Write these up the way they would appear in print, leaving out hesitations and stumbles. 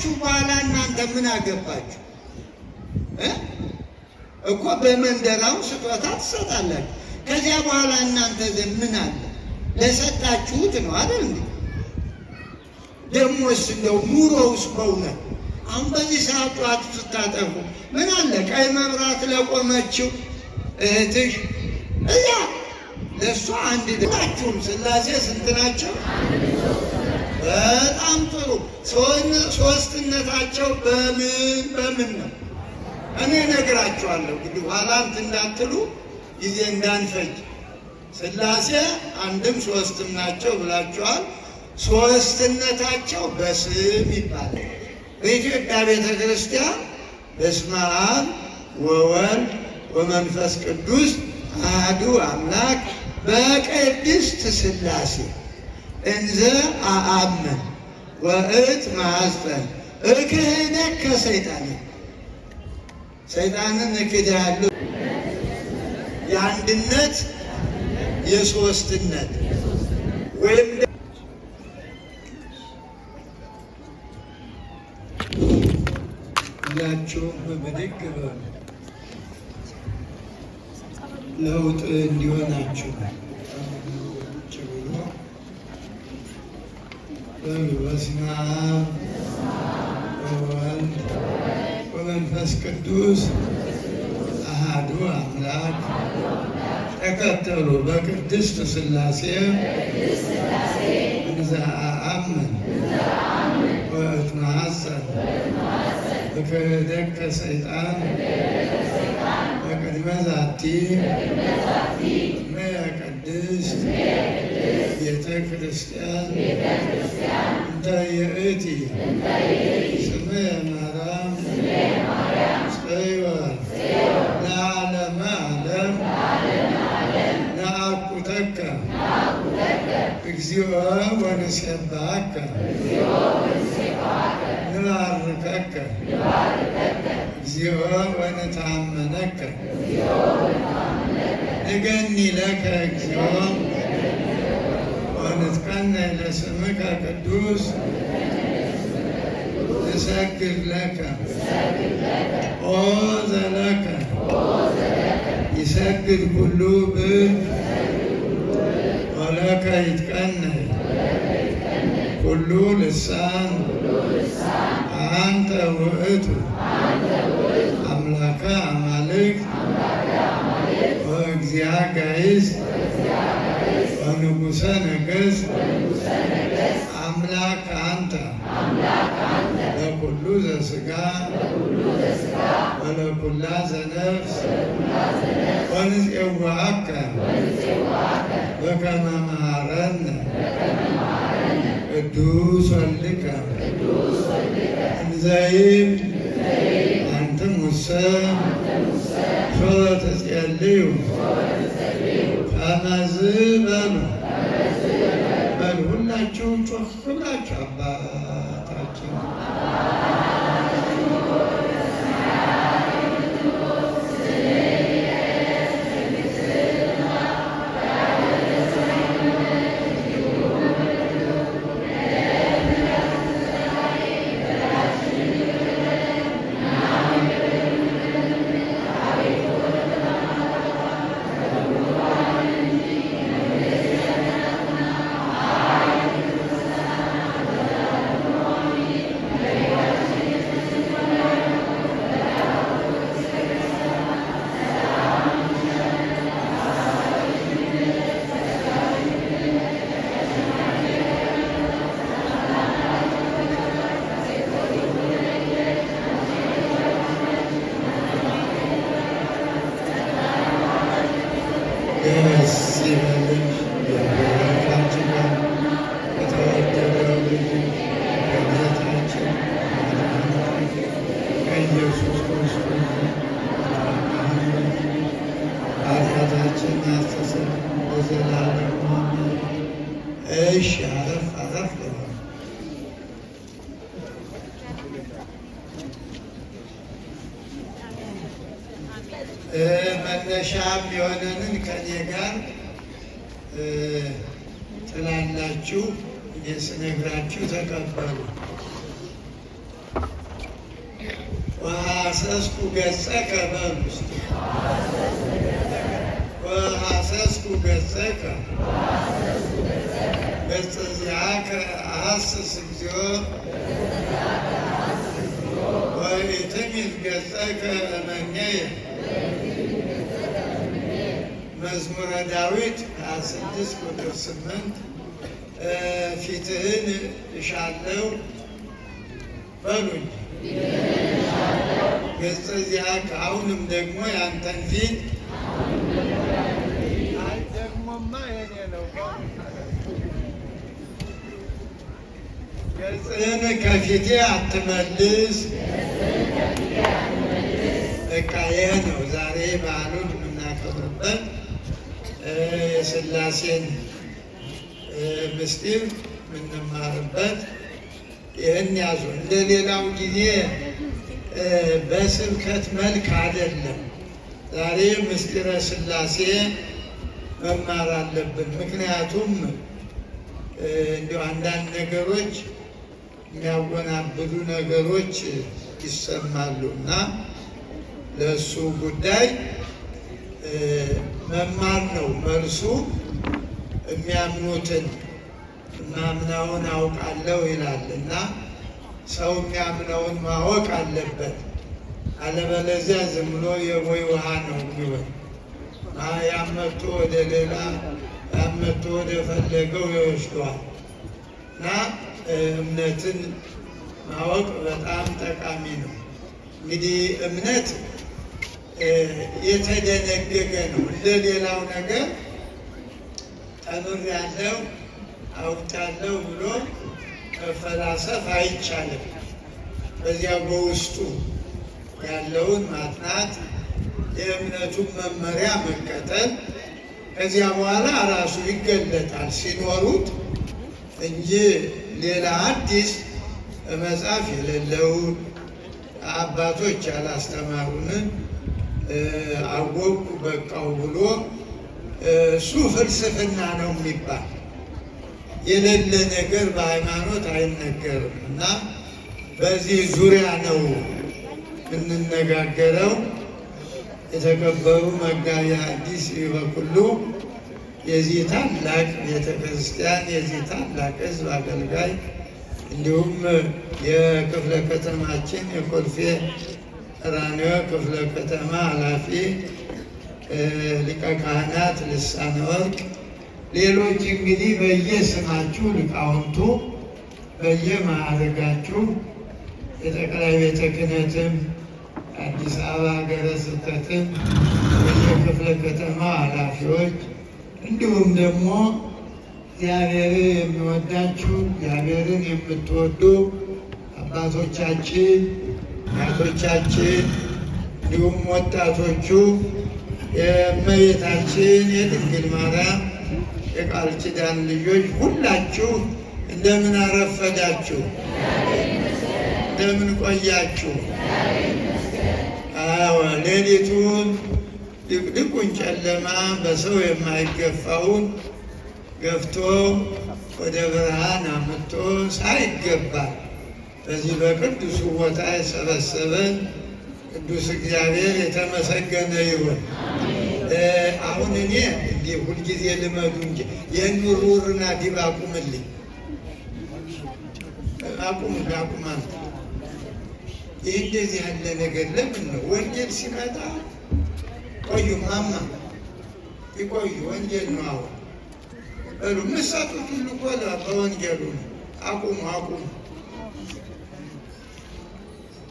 ከሰጣችሁ በኋላ እናንተ ምን አገባችሁ እኮ? በመንደራው ስጦታ ትሰጣላችሁ። ከዚያ በኋላ እናንተ ዘንድ ምን አለ? ለሰጣችሁት ነው አይደል እንዴ? ደሞስ እንደው ኑሮውስ በእውነት አሁን በዚህ ሰዓት ጠዋት ስታጠፉ ምን አለ? ቀይ መብራት ለቆመችው እህትሽ እያ ለእሷ አንድ ናችሁም። ሥላሴ ስንት ናቸው? በጣም ጥሩ። ሦስትነታቸው በምን ነው? እኔ እነግራችኋለሁ። እንግዲህ ኋላ እንትን እንዳትሉ ጊዜ እንዳንፈጅ። ሥላሴ አንድም ሦስትም ናቸው ብላችኋል። ሦስትነታቸው በስም ይባላል። በኢትዮጵያ ቤተ ክርስቲያን በስመ አብ ወወልድ ወመንፈስ ቅዱስ አሐዱ አምላክ በቅድስት ሥላሴ እንዘ አአምን ወእት ማኅፀን እክህደከ ሰይጣንን እክድሃለሁ። የአንድነት የሦስትነት ወይም ሁላችሁም ብድግ በሉ። ለውጥ እንዲሆናችሁ በስመ አብ ወወልድ ወመንፈስ ቅዱስ አሐዱ አምላክ ተከተሉ። በቅድስት ሥላሴ እንዘ አአምን ወእት ማኅፀን እክህደከ ሰይጣን በቅድመ ዛቲ እምየ ቅድስት ቤተ ክርስቲያን እንተ ይእቲ ስምየ ማርያም ጽዮን ለዓለመ ዓለም ነአኩተከ እግዚኦ ወንሴብሐከ ንባርከከ እግዚኦ ወንተአመነከ ንገኒ ለከ እግዚኦ ወንትቀነይ ለስምከ ቅዱስ ንሰግድ ለከ ኦ ዘለከ ይሰግድ ኩሉ ብእ ወለከ ይትቀነይ ኩሉ ልሳን አንተ ውእቱ አምላከ አማልክት ወእግዚአ ጋይዝ ወንጉሠ ነገሥት አምላክ አንተ ለኩሉ ዘሥጋ ወለኩላ ዘነፍስ ወንፄውዐከ በከመ መሃረነ ቅዱስ ወልድከ እንዘ ይብል አንትሙሰ ሶበ ትጼልዩ ከመዝ በሉ። ሁላችሁም ጮኽ ብላችሁ አባታችን እሺ አረፍ አረፍ መነሻም የሆነንን ከኔ ጋር ትላላችሁ። ስነግራችሁ ተቀበሉ። ወሐሰስኩ ገጸከ በውስጥ ወሐሰስኩ ገጸከ ገጸ ዚአከ አሐስስ እግዚኦ ወኢትሚት ገጸከ እመኔየ። መዝሙረ ዳዊት 26 ቁጥር 8 ፊትህን እሻለሁ በሉኝ ገጸ ዚአከ። አሁንም ደግሞ ያንተን ፊት ደግሞማ የኔ ነው። ገጽህን ከፊቴ አትመልስ። በቃ ይህ ነው ዛሬ በዓሉን የምናከብርበት የሥላሴን ምስጢር የምንማርበት። ይህን ያዙ። እንደ ሌላው ጊዜ በስብከት መልክ አይደለም። ዛሬ ምስጢረ ሥላሴ መማር አለብን። ምክንያቱም እንዲሁ አንዳንድ ነገሮች የሚያወናብዱ ነገሮች ይሰማሉ እና ለእሱ ጉዳይ መማር ነው መልሱ። የሚያምኑትን ማምናውን አውቃለሁ ይላል እና ሰው የሚያምነውን ማወቅ አለበት። አለበለዚያ ዝም ብሎ የቦይ ውሃ ነው የሚሆን። ያመጡ ወደ ሌላ ያመጡ ወደ ፈለገው ይወስደዋል እና እምነትን ማወቅ በጣም ጠቃሚ ነው። እንግዲህ እምነት የተደነገገ ነው። እንደ ሌላው ነገር ተምሬያለሁ አውቃለሁ ብሎ መፈላሰፍ አይቻልም። በዚያ በውስጡ ያለውን ማጥናት፣ የእምነቱን መመሪያ መከተል፣ ከዚያ በኋላ ራሱ ይገለጣል ሲኖሩት እንጂ ሌላ አዲስ መጽሐፍ የሌለውን አባቶች ያላስተማሩንን አወቅኩ በቃው ብሎ እሱ ፍልስፍና ነው የሚባል የሌለ ነገር በሃይማኖት አይነገርም እና በዚህ ዙሪያ ነው የምንነጋገረው። የተከበሩ መጋቢ ሐዲስ በኩሉ የዚህ ታላቅ ቤተክርስቲያን የዚህ ታላቅ ሕዝብ አገልጋይ እንዲሁም የክፍለ ከተማችን የኮልፌ ቀራንዮ ክፍለ ከተማ ኃላፊ ሊቀ ካህናት ልሳነ ወርቅ፣ ሌሎች እንግዲህ በየስማችሁ ሊቃውንቱ በየማዕረጋችሁ የጠቅላይ ቤተ ክህነትም አዲስ አበባ ሀገረ ስብከትም የክፍለ ከተማ ኃላፊዎች እንዲሁም ደግሞ እግዚአብሔርን የሚወዳችሁ እግዚአብሔርን የምትወዱ አባቶቻችን እናቶቻችን እንዲሁም ወጣቶቹ የእመቤታችን የድንግል ማርያም የቃል ኪዳን ልጆች ሁላችሁ እንደምን አረፈዳችሁ? እንደምን ቆያችሁ? ሌሊቱን ድቅድቁን ጨለማ በሰው የማይገፋውን ገፍቶ ወደ ብርሃን አምጥቶ ሳይገባ በዚህ በቅዱሱ ቦታ የሰበሰበን ቅዱስ እግዚአብሔር የተመሰገነ ይሁን። አሁን እኔ እንዲህ ሁልጊዜ ልመዱ እንጂ ይህን ውርውርና ዲብ አቁምልኝ፣ አቁም። ይህ እንደዚህ ያለ ነገር ለምን ነው? ወንጌል ሲመጣ ቆዩ ማማ ይቆዩ፣ ወንጌል ነው። አሁን በሉ የምትሰጡት ሁሉ እኮ በወንጌሉ ነው። አቁሙ።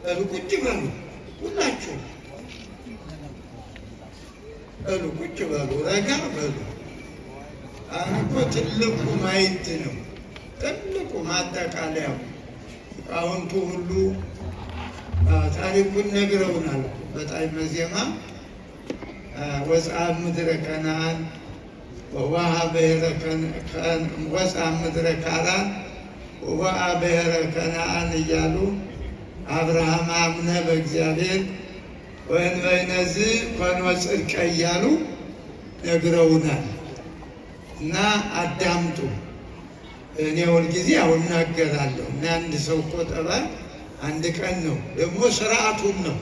በሉ ቁጭ በሉ፣ ሁላችሁ በሉ ቁጭ በሉ፣ ረጋ በሉ። አሁን እኮ ትልቁ ማየት ነው፣ ትልቁ ማጠቃለያው። ሊቃውንቱ ሁሉ ታሪኩን ነግረውናል። በጣዕመ ዜማ ወፅአ ምድረ ከነዓን ወወሃ ወፅአ ምድረ ካራን ወወሃ ብሔረ ከነዓን እያሉ አብርሃም አምነ በእግዚአብሔር ወእንበይነዝ ኮነ ጽድቀ እያሉ ነግረውናል። እና አዳምጡ። እኔ ሁልጊዜ አሁን እናገራለሁ እና አንድ ሰው ቆጠባ አንድ ቀን ነው ደግሞ ስርዓቱን ነው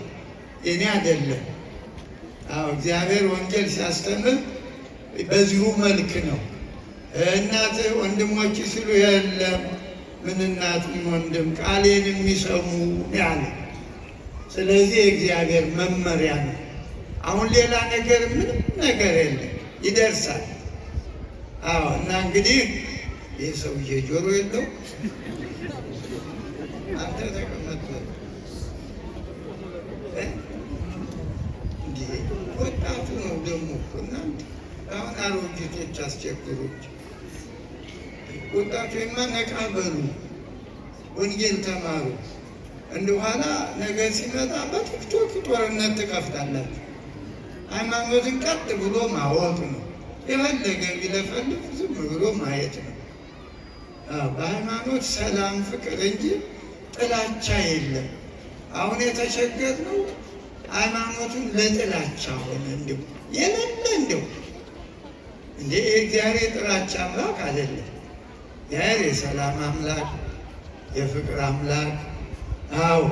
የኔ አይደለም። አዎ እግዚአብሔር ወንጌል ሲያስተምር በዚሁ መልክ ነው። እናት ወንድሞች ሲሉ የለም ምን እናትም ወንድም ቃሌን የሚሰሙ ያለ። ስለዚህ የእግዚአብሔር መመሪያ ነው። አሁን ሌላ ነገር ምንም ነገር የለም፣ ይደርሳል። አዎ እና እንግዲህ ይህ ሰውዬ ጆሮ የለው አንተ ተቀመጥ እንዲህ ወጣቱ ነው ደግሞ እናንተ አሁን አሮጊቶች አስቸግሮች ወጣቶችማ ነቃ በሉ፣ ወንጌል ተማሩ። እንደኋላ ነገር ሲመጣ በቲክቶክ ጦርነት ትከፍታላችሁ። ሃይማኖትን ቀጥ ብሎ ማወቅ ነው። የፈለገ ቢለፈልፍ ዝም ብሎ ማየት ነው። በሃይማኖት ሰላም፣ ፍቅር እንጂ ጥላቻ የለም። አሁን የተቸገርነው ሃይማኖቱን ለጥላቻ ሆነ። እንዲሁ የሌለ እንዲሁ እንደ እግዚአብሔር ጥላቻ አምላክ አይደለም። እግዚአብሔር የሰላም አምላክ፣ የፍቅር አምላክ። አዎ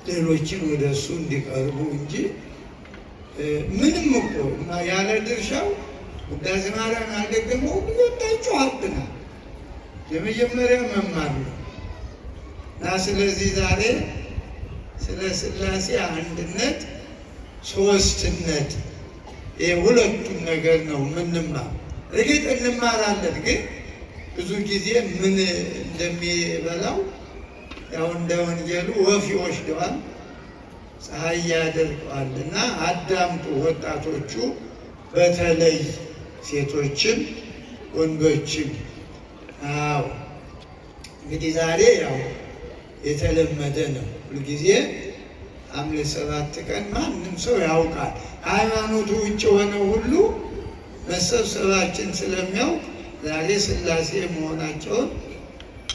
ሌሎችን ወደ እሱ እንዲቀርቡ እንጂ ምንም እኮ ያለ ድርሻው ውዳሴ ማርያም ያልደገመው ሁሉታችሁ ሀብናል። የመጀመሪያ መማር ነው እና ስለዚህ ዛሬ ስለ ሥላሴ አንድነት፣ ሦስትነት ሁለቱም ነገር ነው ምንማር። እርግጥ እንማራለን፣ ግን ብዙ ጊዜ ምን እንደሚበላው ያው እንደ ወንጌሉ ወፍ ይወስደዋል፣ ፀሐይ ያደርቀዋል። እና አዳምጡ ወጣቶቹ፣ በተለይ ሴቶችም ወንዶችም። አዎ እንግዲህ ዛሬ ያው የተለመደ ነው። ሁልጊዜ ሐምሌ 7 ቀን ማንም ሰው ያውቃል። ሃይማኖቱ ውጭ ሆነው ሁሉ መሰብሰባችን ስለሚያውቅ ዛሬ ሥላሴ መሆናቸውን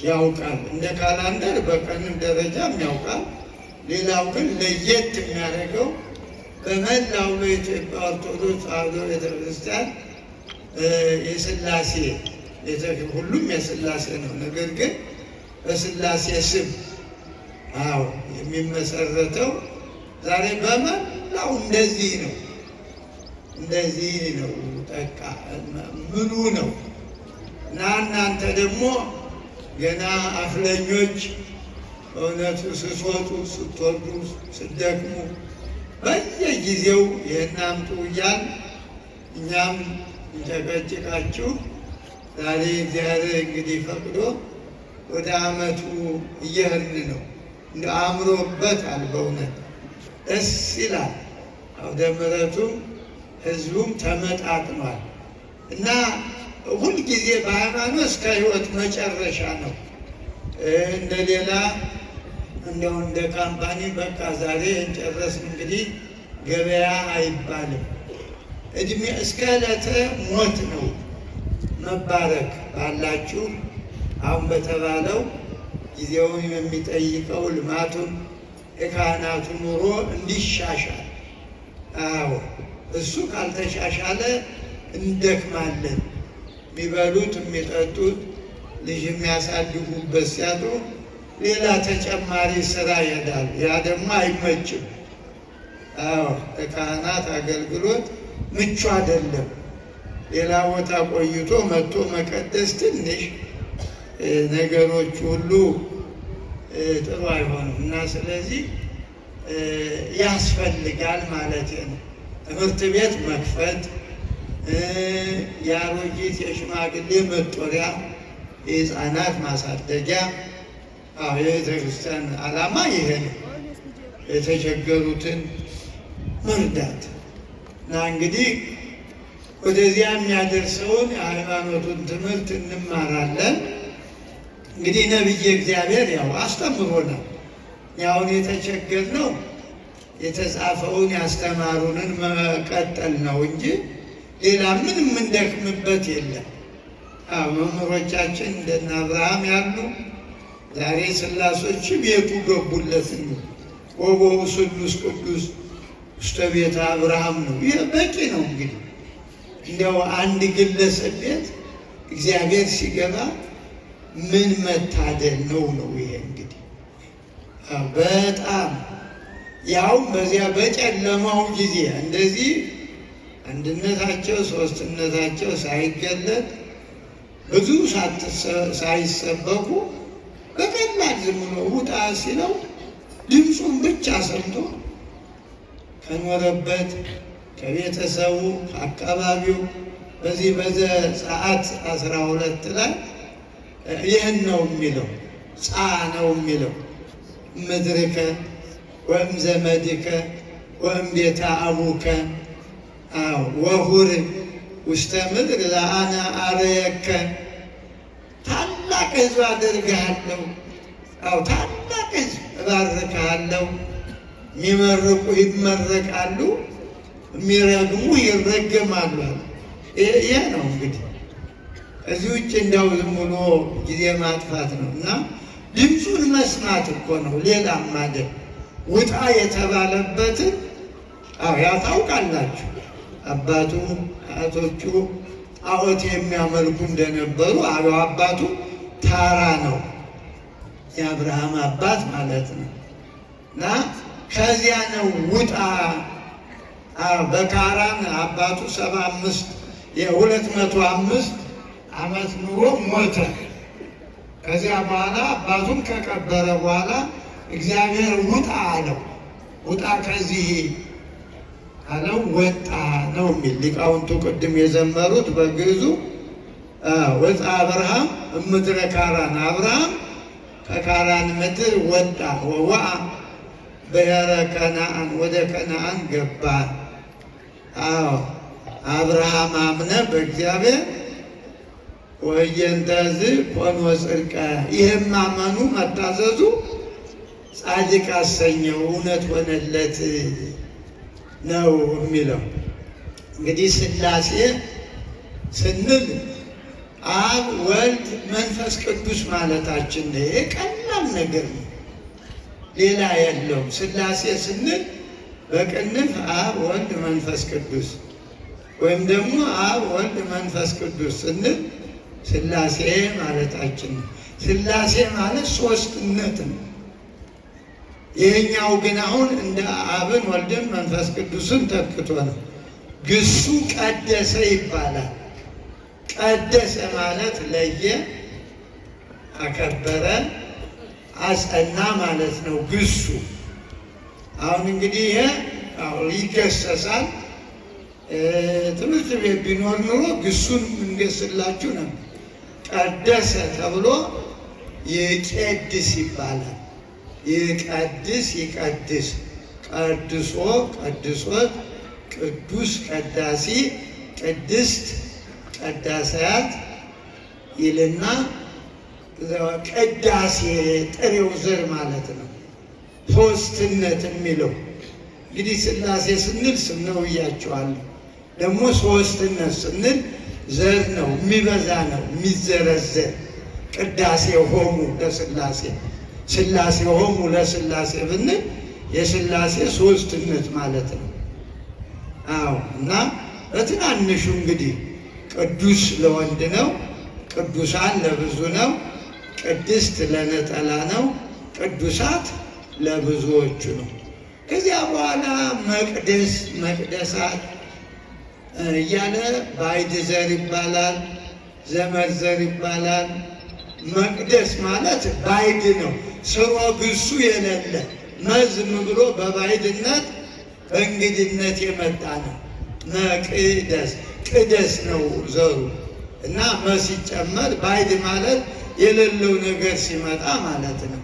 ያውቃል። እንደ ካላንደር በቀንም ደረጃም ያውቃል። ሌላው ግን ለየት የሚያደርገው በመላው በኢትዮጵያ ኦርቶዶክስ ተዋሕዶ ቤተክርስቲያን የሥላሴ ሁሉም የሥላሴ ነው። ነገር ግን በሥላሴ ስም አዎ የሚመሰረተው ዛሬ በመላው እንደዚህ ነው። እንደዚህ ነው። ጠቃ ምኑ ነው እና እናንተ ደግሞ ገና አፍለኞች በእውነቱ ስትወጡ፣ ስትወርዱ፣ ስትደክሙ በየጊዜው ይህን አምጡ እያል እኛም እንጨቀጭቃችሁ ዛሬ እግዚአብሔር እንግዲህ ፈቅዶ ወደ ዓመቱ እየሄድን ነው። እንደ አምሮበታል። በእውነት ደስ ይላል። አውደ ምሕረቱም ሕዝቡም ተመጣጥኗል እና ሁልጊዜ በሃይማኖት እስከ ሕይወት መጨረሻ ነው። እንደ ሌላ እንደው እንደ ካምፓኒ በቃ ዛሬ እንጨረስን እንግዲህ ገበያ አይባልም። እድሜ እስከ ዕለተ ሞት ነው መባረክ ባላችሁ አሁን በተባለው ጊዜውን የሚጠይቀው ልማቱን የካህናቱ ኑሮ እንዲሻሻል። አዎ እሱ ካልተሻሻለ እንደክማለን። የሚበሉት የሚጠጡት ልጅ የሚያሳድጉበት ሲያጡ ሌላ ተጨማሪ ስራ ይሄዳል። ያ ደግሞ አይመችም። አዎ የካህናት አገልግሎት ምቹ አይደለም። ሌላ ቦታ ቆይቶ መጥቶ መቀደስ ትንሽ ነገሮች ሁሉ ጥሩ አይሆንም እና ስለዚህ ያስፈልጋል ማለት ነው። ትምህርት ቤት መክፈት፣ የአሮጊት የሽማግሌ መጦሪያ፣ የሕፃናት ማሳደጊያ። የቤተ ክርስቲያን ዓላማ ይሄ ነው፣ የተቸገሩትን መርዳት እና እንግዲህ ወደዚያ የሚያደርሰውን የሃይማኖቱን ትምህርት እንማራለን። እንግዲህ ነቢየ እግዚአብሔር ያው አስተምሮናል። ያውን የተቸገርነው የተጻፈውን ያስተማሩንን መቀጠል ነው እንጂ ሌላ ምንም የምንደክምበት የለም። መምህሮቻችን እንደነ አብርሃም ያሉ ዛሬ ሥላሶች ቤቱ ገቡለት ነው። ወቦው ስሉስ ቅዱስ ውስተ ቤተ አብርሃም ነው። ይህ በቂ ነው። እንግዲህ እንዲያው አንድ ግለሰብ ቤት እግዚአብሔር ሲገባ ምን መታደል ነው ነው። ይሄ እንግዲህ በጣም ያው በዚያ በጨለማው ጊዜ እንደዚህ አንድነታቸው ሶስትነታቸው ሳይገለጥ ብዙ ሳይሰበኩ በቀላል ዝም ብሎ ውጣ ሲለው ድምፁን ብቻ ሰምቶ ከኖረበት ከቤተሰቡ ከአካባቢው በዚህ በዘጸአት 12 ላይ ይህን ነው የሚለው፣ ጻ ነው የሚለው ምድርከ ወእም ዘመድከ ወእም ቤተ አቡከ ወሁር ውስተ ምድር ለአነ አርየከ። ታላቅ ሕዝብ አደርግሃለሁ፣ ታላቅ ሕዝብ እባርክሃለሁ። የሚመርቁ ይመረቃሉ፣ የሚረግሙ ይረገማሉ። ይሄ ነው እንግዲህ። እዚህ ውጭ እንዲያው ዝም ብሎ ጊዜ ማጥፋት ነው እና ድምፁን መስማት እኮ ነው። ሌላም ማለት ውጣ የተባለበትን ያታውቃላችሁ። አባቱ አያቶቹ ጣዖት የሚያመልኩ እንደነበሩ አባቱ ታራ ነው፣ የአብርሃም አባት ማለት ነው። እና ከዚያ ነው ውጣ። በካራን አባቱ 205 ዓመት ኑሮ ሞተ። ከዚያ በኋላ አባቱን ከቀበረ በኋላ እግዚአብሔር ውጣ አለው። ውጣ ከዚህ አለው፣ ወጣ ነው የሚል ሊቃውንቱ ቅድም የዘመሩት በግዕዙ ወጣ አብርሃም እምድረ ካራን። አብርሃም ከካራን ምድር ወጣ። ወወአ ብሔረ ከነዓን፣ ወደ ከነዓን ገባ። አብርሃም አምነ በእግዚአብሔር ወየንተዝ ኮኖ ጽድቀ። ይህም ማመኑ መታዘዙ ጻድቅ አሰኘው፣ እውነት ሆነለት ነው የሚለው። እንግዲህ ሥላሴ ስንል አብ ወልድ መንፈስ ቅዱስ ማለታችን ነው። ይሄ ቀላል ነገር ነው፣ ሌላ የለውም። ሥላሴ ስንል በቅንፍ አብ ወልድ መንፈስ ቅዱስ ወይም ደግሞ አብ ወልድ መንፈስ ቅዱስ ስንል ሥላሴ ማለታችን ነው። ሥላሴ ማለት ሦስትነት ነው። ይህኛው ግን አሁን እንደ አብን ወልድን መንፈስ ቅዱስን ተክቶ ነው። ግሱ ቀደሰ ይባላል። ቀደሰ ማለት ለየ፣ አከበረ፣ አጸና ማለት ነው ግሱ። አሁን እንግዲህ ይሄ ይገሰሳል። ትምህርት ቤት ቢኖር ኑሮ ግሱን እንገስላችሁ ነበር። ቀደሰ ተብሎ ይቄድስ ይባላል። ይቀድስ፣ ይቀድስ፣ ቀድሶ፣ ቀድሶት፣ ቅዱስ፣ ቀዳሲ፣ ቅድስት፣ ቀዳሳያት ይልና ቅዳሴ ጥሬው ዘር ማለት ነው። ሦስትነት የሚለው እንግዲህ ሥላሴ ስንል ስም ነው ብያቸዋለሁ። ደግሞ ሦስትነት ስንል ዘር ነው፣ የሚበዛ ነው፣ የሚዘረዘር። ቅዳሴ ሆሙ ለሥላሴ፣ ሥላሴ ሆሙ ለሥላሴ ብንል የሥላሴ ሦስትነት ማለት ነው። እና በትናንሹ እንግዲህ ቅዱስ ለወንድ ነው፣ ቅዱሳን ለብዙ ነው፣ ቅድስት ለነጠላ ነው፣ ቅዱሳት ለብዙዎቹ ነው። ከዚያ በኋላ መቅደስ፣ መቅደሳት እያለ ባዕድ ዘር ይባላል፣ ዘመድ ዘር ይባላል። መቅደስ ማለት ባዕድ ነው፣ ስሮ ግሱ የሌለ መዝም ብሎ በባዕድነት በእንግድነት የመጣ ነው። መቅደስ ቅደስ ነው ዘሩ እና ሲጨመር ባዕድ ማለት የሌለው ነገር ሲመጣ ማለት ነው።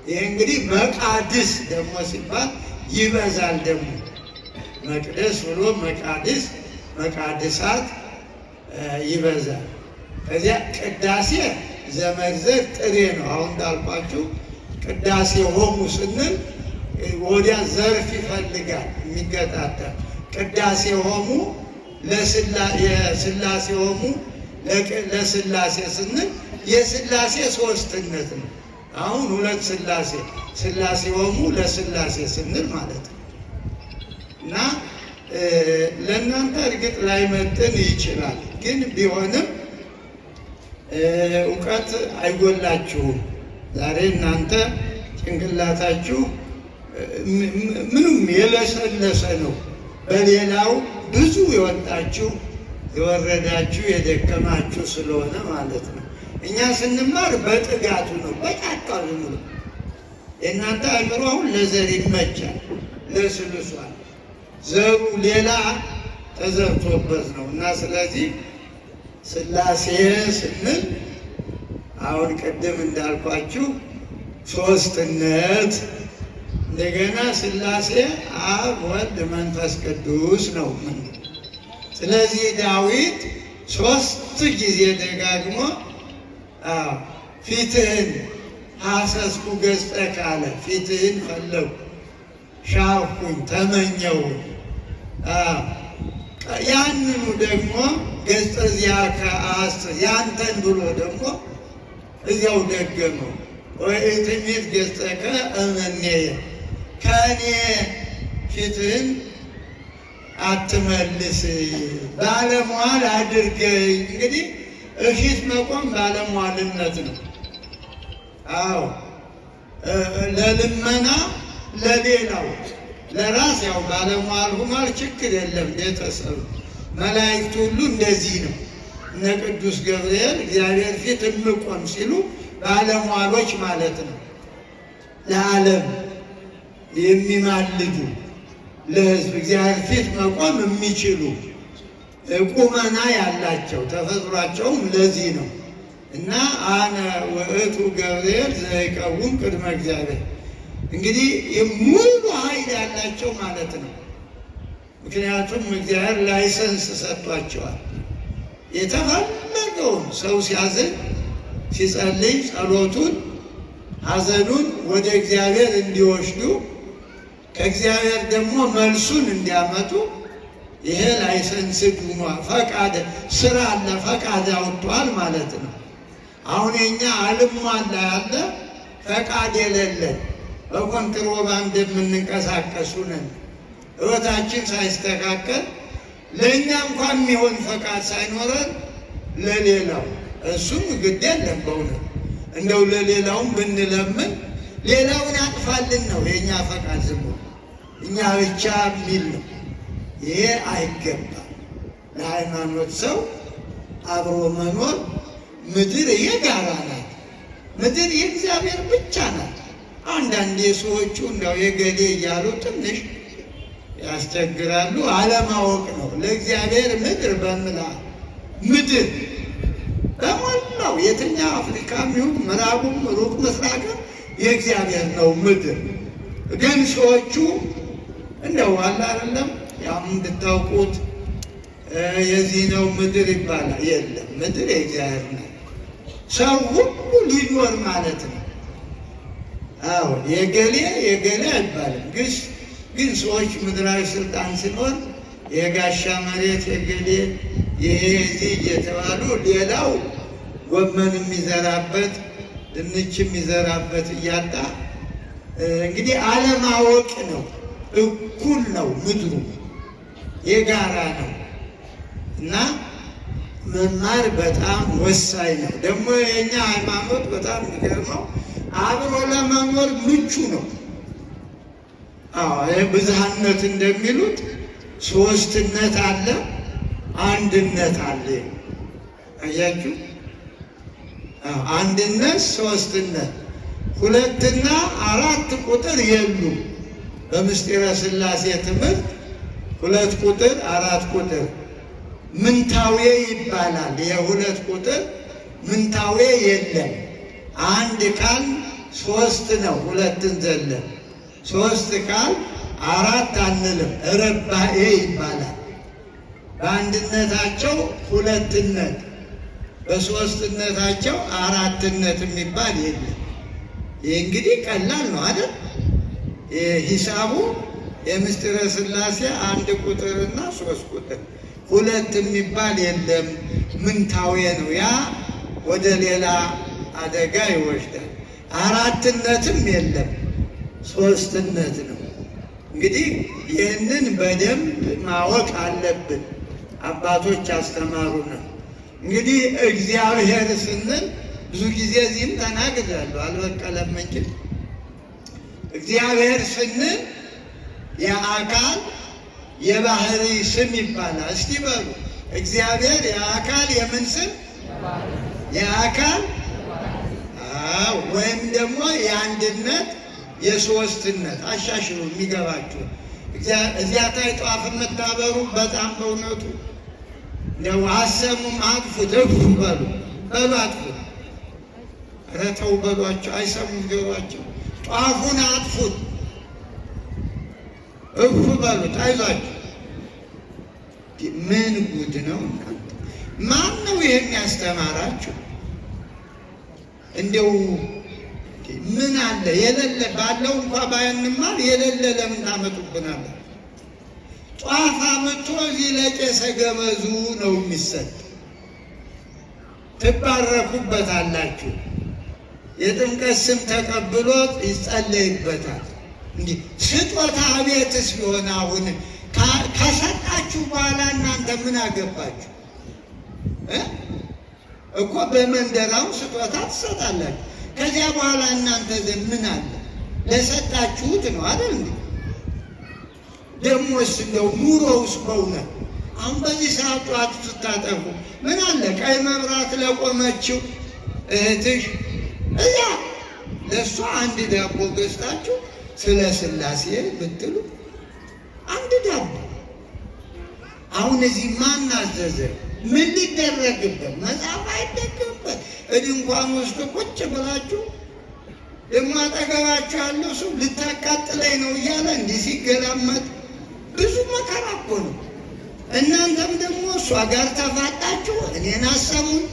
ይህ እንግዲህ መቃድስ ደግሞ ሲባል ይበዛል። ደግሞ መቅደስ ብሎ መቃድስ፣ መቃድሳት ይበዛል። ከዚያ ቅዳሴ ዘመርዘር ጥሬ ነው። አሁን እንዳልኳችሁ ቅዳሴ ሆሙ ስንል ወዲያ ዘርፍ ይፈልጋል የሚገጣጠም። ቅዳሴ ሆሙ የሥላሴ ሆሙ ለሥላሴ ስንል የሥላሴ ሦስትነት ነው። አሁን ሁለት ሥላሴ፣ ሥላሴ ሆሙ ለሥላሴ ስንል ማለት ነው። እና ለእናንተ እርግጥ ላይመጥን ይችላል፣ ግን ቢሆንም እውቀት አይጎላችሁም። ዛሬ እናንተ ጭንቅላታችሁ ምንም የለሰለሰ ነው። በሌላው ብዙ የወጣችሁ የወረዳችሁ የደከማችሁ ስለሆነ ማለት ነው። እኛ ስንማር በጥጋቱ ነው፣ በጫካው ነው። የእናንተ አእምሮ አሁን ለዘር ይመቻል፣ ለስልሷል። ዘሩ ሌላ ተዘርቶበት ነው እና ስለዚህ ሥላሴ ስንል አሁን ቅድም እንዳልኳችሁ ሦስትነት፣ እንደገና ሥላሴ አብ ወልድ መንፈስ ቅዱስ ነው። ስለዚህ ዳዊት 3 ጊዜ ደጋግሞ ፊትህን ሐሰስኩ ገጽተከ አለ። ፊትህን ፈለጉ፣ ሻኩኝ፣ ተመኘው። ያንኑ ደግሞ ገጽ ዚአከ አሐስስ ያንተን ብሎ ደግሞ እዚያው ደገመው። ወኢትሚት ገጽከ እምኔየ ከእኔ ፊትህን አትመልስ፣ ባለሟል አድርገኝ። እንግዲህ እፊት መቆም ባለሟልነት ነው። አዎ ለልመና ለሌላው ለራስ ያው ባለሟል ሆኗል፣ ችግር የለም። ቤተሰብ መላእክት ሁሉ እንደዚህ ነው። እነ ቅዱስ ገብርኤል እግዚአብሔር ፊት እንቆም ሲሉ ባለሟሎች ማለት ነው። ለዓለም የሚማልዱ ለሕዝብ እግዚአብሔር ፊት መቆም የሚችሉ ቁመና ያላቸው ተፈጥሯቸውም ለዚህ ነው እና አነ ውእቱ ገብርኤል ዘይቀውም ቅድመ እግዚአብሔር እንግዲህ ሙሉ ኃይል ያላቸው ማለት ነው። ምክንያቱም እግዚአብሔር ላይሰንስ ሰጥቷቸዋል። የተፈለገውን ሰው ሲያዝን ሲጸልይ ጸሎቱን ሐዘኑን ወደ እግዚአብሔር እንዲወስዱ ከእግዚአብሔር ደግሞ መልሱን እንዲያመጡ ይሄ ላይሰንስ ሆኗል። ፈቃድ ስራ አለ፣ ፈቃድ አውጥቷል ማለት ነው። አሁን የኛ አልሟላ ያለ ፈቃድ የሌለን በኮንትሮባንድ የምንንቀሳቀሱ ነን። ሕይወታችን ሳይስተካከል ለእኛ እንኳን የሚሆን ፈቃድ ሳይኖረን ለሌላው እሱም ግድ የለም። በእውነት እንደው ለሌላውም ብንለምን ሌላውን ያጥፋልን ነው የእኛ ፈቃድ። ዝም ብሎ እኛ ብቻ የሚል ነው። ይሄ አይገባም። ለሃይማኖት ሰው አብሮ መኖር ምድር የጋራ ናት። ምድር የእግዚአብሔር ብቻ ናት። አንዳንዴ ሰዎቹ እንደው የገሌ እያሉ ትንሽ ያስቸግራሉ። አለማወቅ ነው። ለእግዚአብሔር ምድር በምላ ምድር በሞላው የትኛው አፍሪካም ይሁን ምዕራቡም ሩቅ ምስራቅም የእግዚአብሔር ነው ምድር። ግን ሰዎቹ እንደው አለ አይደለም ያው እንድታውቁት የዚህ ነው ምድር ይባላል። የለም ምድር የእግዚአብሔር ነው። ሰው ሁሉ ሊኖር ማለት ነው። አዎ የገሌ አይባልም። ግን ሰዎች ምድራዊ ስልጣን ሲኖር የጋሻ መሬት የገሌ ይሄ እዚህ እየተባሉ ሌላው ጎመን የሚዘራበት ድንች የሚዘራበት እያጣ እንግዲህ አለማወቅ ነው። እኩል ነው። ምድሩ የጋራ ነው እና መማር በጣም ወሳኝ ነው። ደግሞ የኛ ሃይማኖት በጣም የሚገርመው አብሮ ለመኖር ምቹ ነው። ብዝሃነት እንደሚሉት ሶስትነት አለ፣ አንድነት አለ። አያችሁ? አንድነት፣ ሶስትነት፣ 2 እና 4 ቁጥር የሉም። በምስጢረ ሥላሴ ትምህርት 2 ቁጥር 4 ቁጥር ምንታዌ ይባላል። የ2 ቁጥር ምንታዌ የለም። አንድ ቃል 3 ነው፣ 2ን ዘለን 3 ቃል 4 አንልም። ረባኤ ይባላል። በአንድነታቸው 2ነት፣ በሶስትነታቸው 4ነት የሚባል የለም። ይህ እንግዲህ ቀላል ነው አይደል? ሂሳቡ የምስጢረ ሥላሴ 1 ቁጥርና 3 ቁጥር 2 የሚባል የለም። ምንታዌ ነው። ያ ወደ ሌላ አደጋ ይወስዳል። 4ነትም የለም፣ 3ነት ነው። እንግዲህ ይህንን በደንብ ማወቅ አለብን። አባቶች አስተማሩን። እንግዲህ እግዚአብሔር ስንል ብዙ ጊዜ እዚህም ተናግሬያለሁ፣ አልበቀለም እንጂ እግዚአብሔር ስንል የአካል የባህሪ ስም ይባላል። እስቲ በሉ እግዚአብሔር የአካል የምን ስም? የአካል ወይም ደግሞ የአንድነት የሶስትነት አሻሽሉ የሚገባችሁ። እዚያ ታይ ጧፍ የምታበሩ በጣም በእውነቱ ነው። አሰሙም አጥፉት፣ እፉ በሉ በሉ አጥፉት። ኧረ ተው በሏቸው፣ አይሰሙም ጆሯቸው። ጧፉን አጥፉት፣ እፉ በሉት፣ አይዟቸው። ምን ጉድ ነው እናንተ! ማን ነው ይሄን ያስተማራችሁ? እንደው ምን አለ የሌለ ባለው እንኳ ባይንማር የሌለ ለምን ታመጡብናለ? ጧፍ አምጥቶ እዚህ ለቄሰ ገበዙ ነው የሚሰጥ። ትባረኩበታላችሁ። የጥምቀት ስም ተቀብሎት ይጸለይበታል። እንዲህ ስጦታ ቤትስ ቢሆን አሁን ከሰጣችሁ በኋላ እናንተ ምን አገባችሁ እኮ? በመንደራው ስጦታ ትሰጣላችሁ። ከዚያ በኋላ እናንተ ዘንድ ምን አለ? ለሰጣችሁት ነው አይደል እንዴ? ደሞስ እንደው ኑሮውስ በእውነት አሁን በዚህ ሰዓት ጠዋት ስታጠፉ ምን አለ? ቀይ መብራት ለቆመችው እህትሽ እያ ለእሷ አንድ ዳቦ ገዝታችሁ ስለ ሥላሴ ብትሉ አንድ ዳቦ። አሁን እዚህ ማን አዘዘ? ምን ሊደረግበት? መጽሐፍ አይደገምበት። ድንኳን ውስጥ ቁጭ ብላችሁ ደግሞ አጠገባችሁ ያለው ሰው ልታቃጥለኝ ነው እያለ እንዲህ ሲገላመጥ ብዙ መከራ እኮ ነው። እናንተም ደግሞ እሷ ጋር ተፋጣችሁ እኔን አሰሙን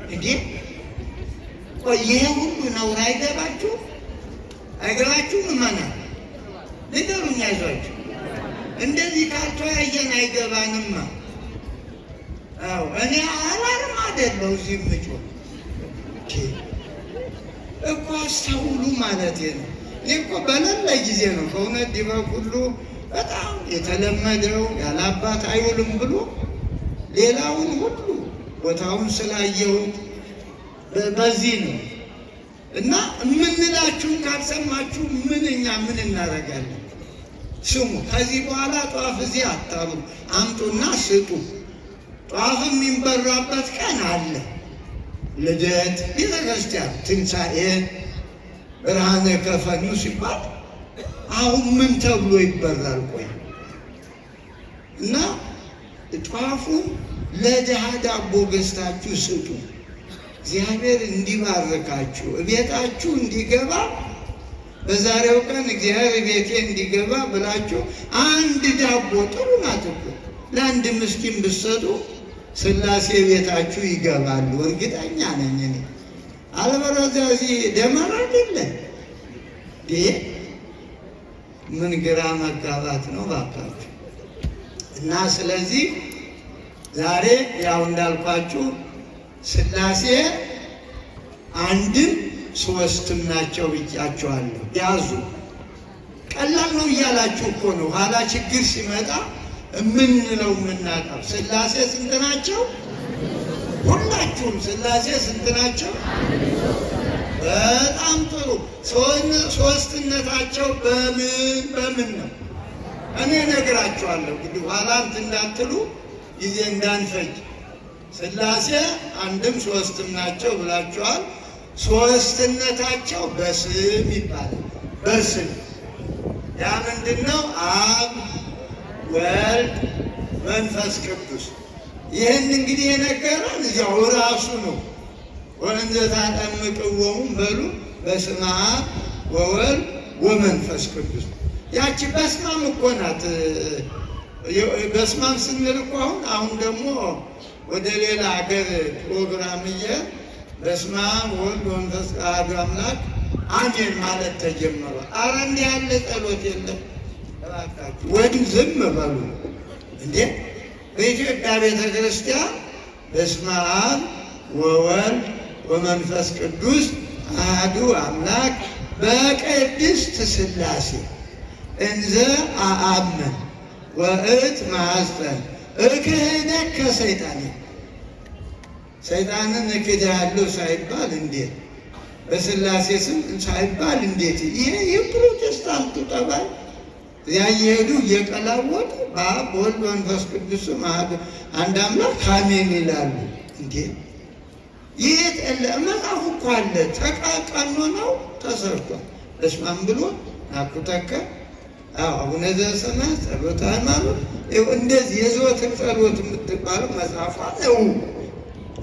እንዴ! ቆይ ይሄ ሁሉ ነውር አይገባችሁ? አይገባችሁም? እመና ንገሩኝ፣ አይዟችሁ። እንደዚህ ካልተወያየን አይገባንማ። አዎ እኔ አላርም አይደለሁ እዚህ የምጮህ እኮ አስተውሉ ማለት ነው። እኔ እኮ በሌለ ጊዜ ነው በእውነት ዲበኩሉ በጣም የተለመደው ያለ አባት አይውልም ብሎ ሌላውን ሁሉ ቦታውን ስላየሁት በዚህ ነው። እና የምንላችሁን ካልሰማችሁ እኛ ምን እናደርጋለን? ስሙ። ከዚህ በኋላ ጧፍ እዚህ አታሩ፣ አምጡና ስጡ። ጧፍ የሚበራበት ቀን አለ። ልደት፣ ቤተ ክርስቲያን፣ ትንሣኤ፣ ብርሃነ ከፈኑ ሲባል አሁን ምን ተብሎ ይበራል? ቆይ እና ጧፉን ለድሃ ዳቦ ገዝታችሁ ስጡ። እግዚአብሔር እንዲባርካችሁ እቤታችሁ እንዲገባ በዛሬው ቀን እግዚአብሔር ቤቴ እንዲገባ ብላችሁ አንድ ዳቦ ጥሩ ናት እኮ ለአንድ ምስኪን ብትሰጡ ሥላሴ ቤታችሁ ይገባሉ። እርግጠኛ ነኝ እኔ። አለበለዚያ እዚህ ደመራ አይደለ ምን ግራ መጋባት ነው ባካችሁ። እና ስለዚህ ዛሬ ያው እንዳልኳችሁ ሥላሴ አንድም ሦስትም ናቸው ብያቸዋለሁ። ያዙ። ቀላል ነው እያላችሁ እኮ ነው ኋላ ችግር ሲመጣ የምንለው የምናጣው። ሥላሴ ስንት ናቸው? ሁላችሁም ሥላሴ ስንት ናቸው? በጣም ጥሩ። ሦስትነታቸው በምን ነው? እኔ እነግራችኋለሁ። እንግዲህ ኋላ እንትን እንዳትሉ ጊዜ እንዳንፈጅ። ሥላሴ አንድም ሦስትም ናቸው ብላችኋል። ሦስትነታቸው በስም ይባላል። በስም ያ ምንድን ነው? አብ ወልድ መንፈስ ቅዱስ። ይህን እንግዲህ የነገረን እዚያው ራሱ ነው። ወእንዘ ታጠምቅዎሙ በሉ በስመ አብ ወወልድ ወመንፈስ ቅዱስ። ያቺ በስማም እኮ ናት። በስማም ስንል እኮ አሁን ደግሞ ወደ ሌላ ሀገር ፕሮግራም በስመ አብ ወወልድ ወመንፈስ አሐዱ አምላክ አሜን ማለት ተጀመረ። አረ እንዲህ ያለ ጸሎት የለም እባካችሁ። ወዲህ ዝም በሉ እንዴ! በኢትዮጵያ ቤተ ክርስቲያን በስመ አብ ወወልድ ወመንፈስ ቅዱስ አሐዱ አምላክ በቅድስት ሥላሴ እንዘ አአምን ወእት ማኅፀን እክህደከ ሰይጣን። ሰይጣንን እክድሃለሁ ሳይባል እንዴት በስላሴ ስም ሳይባል እንዴት? ይሄ የፕሮቴስታንቱ ጠባይ እዚያ እየሄዱ እየቀላወጡ በአብ በወልድ በመንፈስ ቅዱስ አንድ አምላክ አሜን ይላሉ። እንዴ ይህ መጽሐፉ እኮ አለ፣ ተቃቀኖ ነው ተሰርቷል። በስማም ብሎ ናኩተከ አቡነ ዘበሰማያት ጸሎተ ሃይማኖት እንደዚህ የዘወትር ጸሎት የምትባለው መጽሐፏ ነው።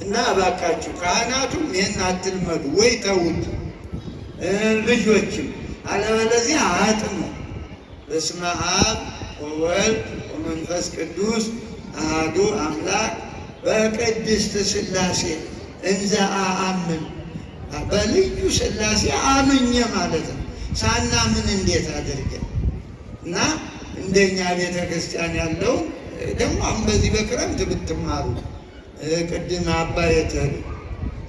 እና እባካችሁ ካህናቱም ይህን አትልመዱ ወይ ተዉት፣ ልጆችም አለበለዚያ አጥኑ። በስመ አብ ወወልድ ወመንፈስ ቅዱስ አሐዱ አምላክ በቅድስት ሥላሴ እንዘ አአምን፣ በልዩ ሥላሴ አምኜ ማለት ነው። ሳናምን እንዴት አድርገን እና እንደኛ ቤተ ክርስቲያን ያለው ደግሞ አሁን በዚህ በክረምት ብትማሩ ቅድም አባ የተሉ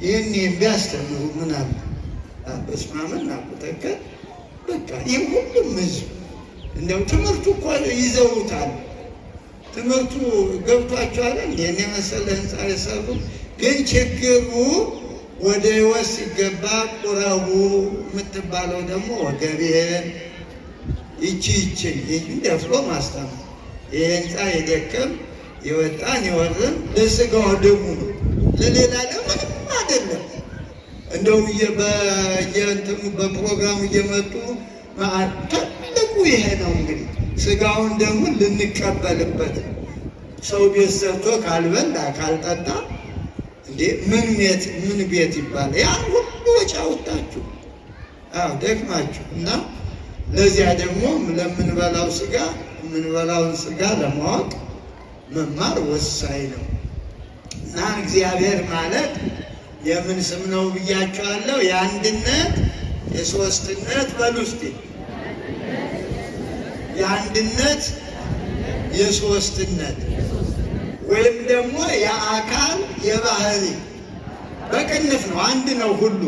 ይህን ቢያስተምሩ ምን አለ? በስመ አብ ናኩተከ በቃ ይህ ሁሉም ህዝብ እንደው ትምህርቱ እኮ ይዘውታል። ትምህርቱ ገብቷቸዋል። ይህን የመሰለ ህንፃ የሰሩ ግን ችግሩ ወደ ህይወት ሲገባ ቁረቡ የምትባለው ደግሞ ወገቤን ይችን ደፍሮ ማስተማር። ይህ ህንፃ የደከም የወጣን የወረን ለስጋው ደሙ ነው፣ ለሌላ ለምንም አይደለም። እንደው በየእንትኑ በፕሮግራሙ እየመጡ ትልቁ ይሄ ነው እንግዲህ ስጋውን ደግሞ ልንቀበልበት። ሰው ቤት ሰርቶ ካልበላ ካልጠጣ እንዴ ምን ቤት ይባላል? ያን ሁሉ ወጪ አውጥታችሁ ደክማችሁ እና ለዚያ ደግሞ ለምንበላው ስጋ የምንበላውን ስጋ ለማወቅ መማር ወሳኝ ነው። እና እግዚአብሔር ማለት የምን ስም ነው ብያቸዋለሁ? የአንድነት የሶስትነት በሉ እስቲ። የአንድነት የሶስትነት ወይም ደግሞ የአካል የባህሪ በቅንፍ ነው። አንድ ነው ሁሉ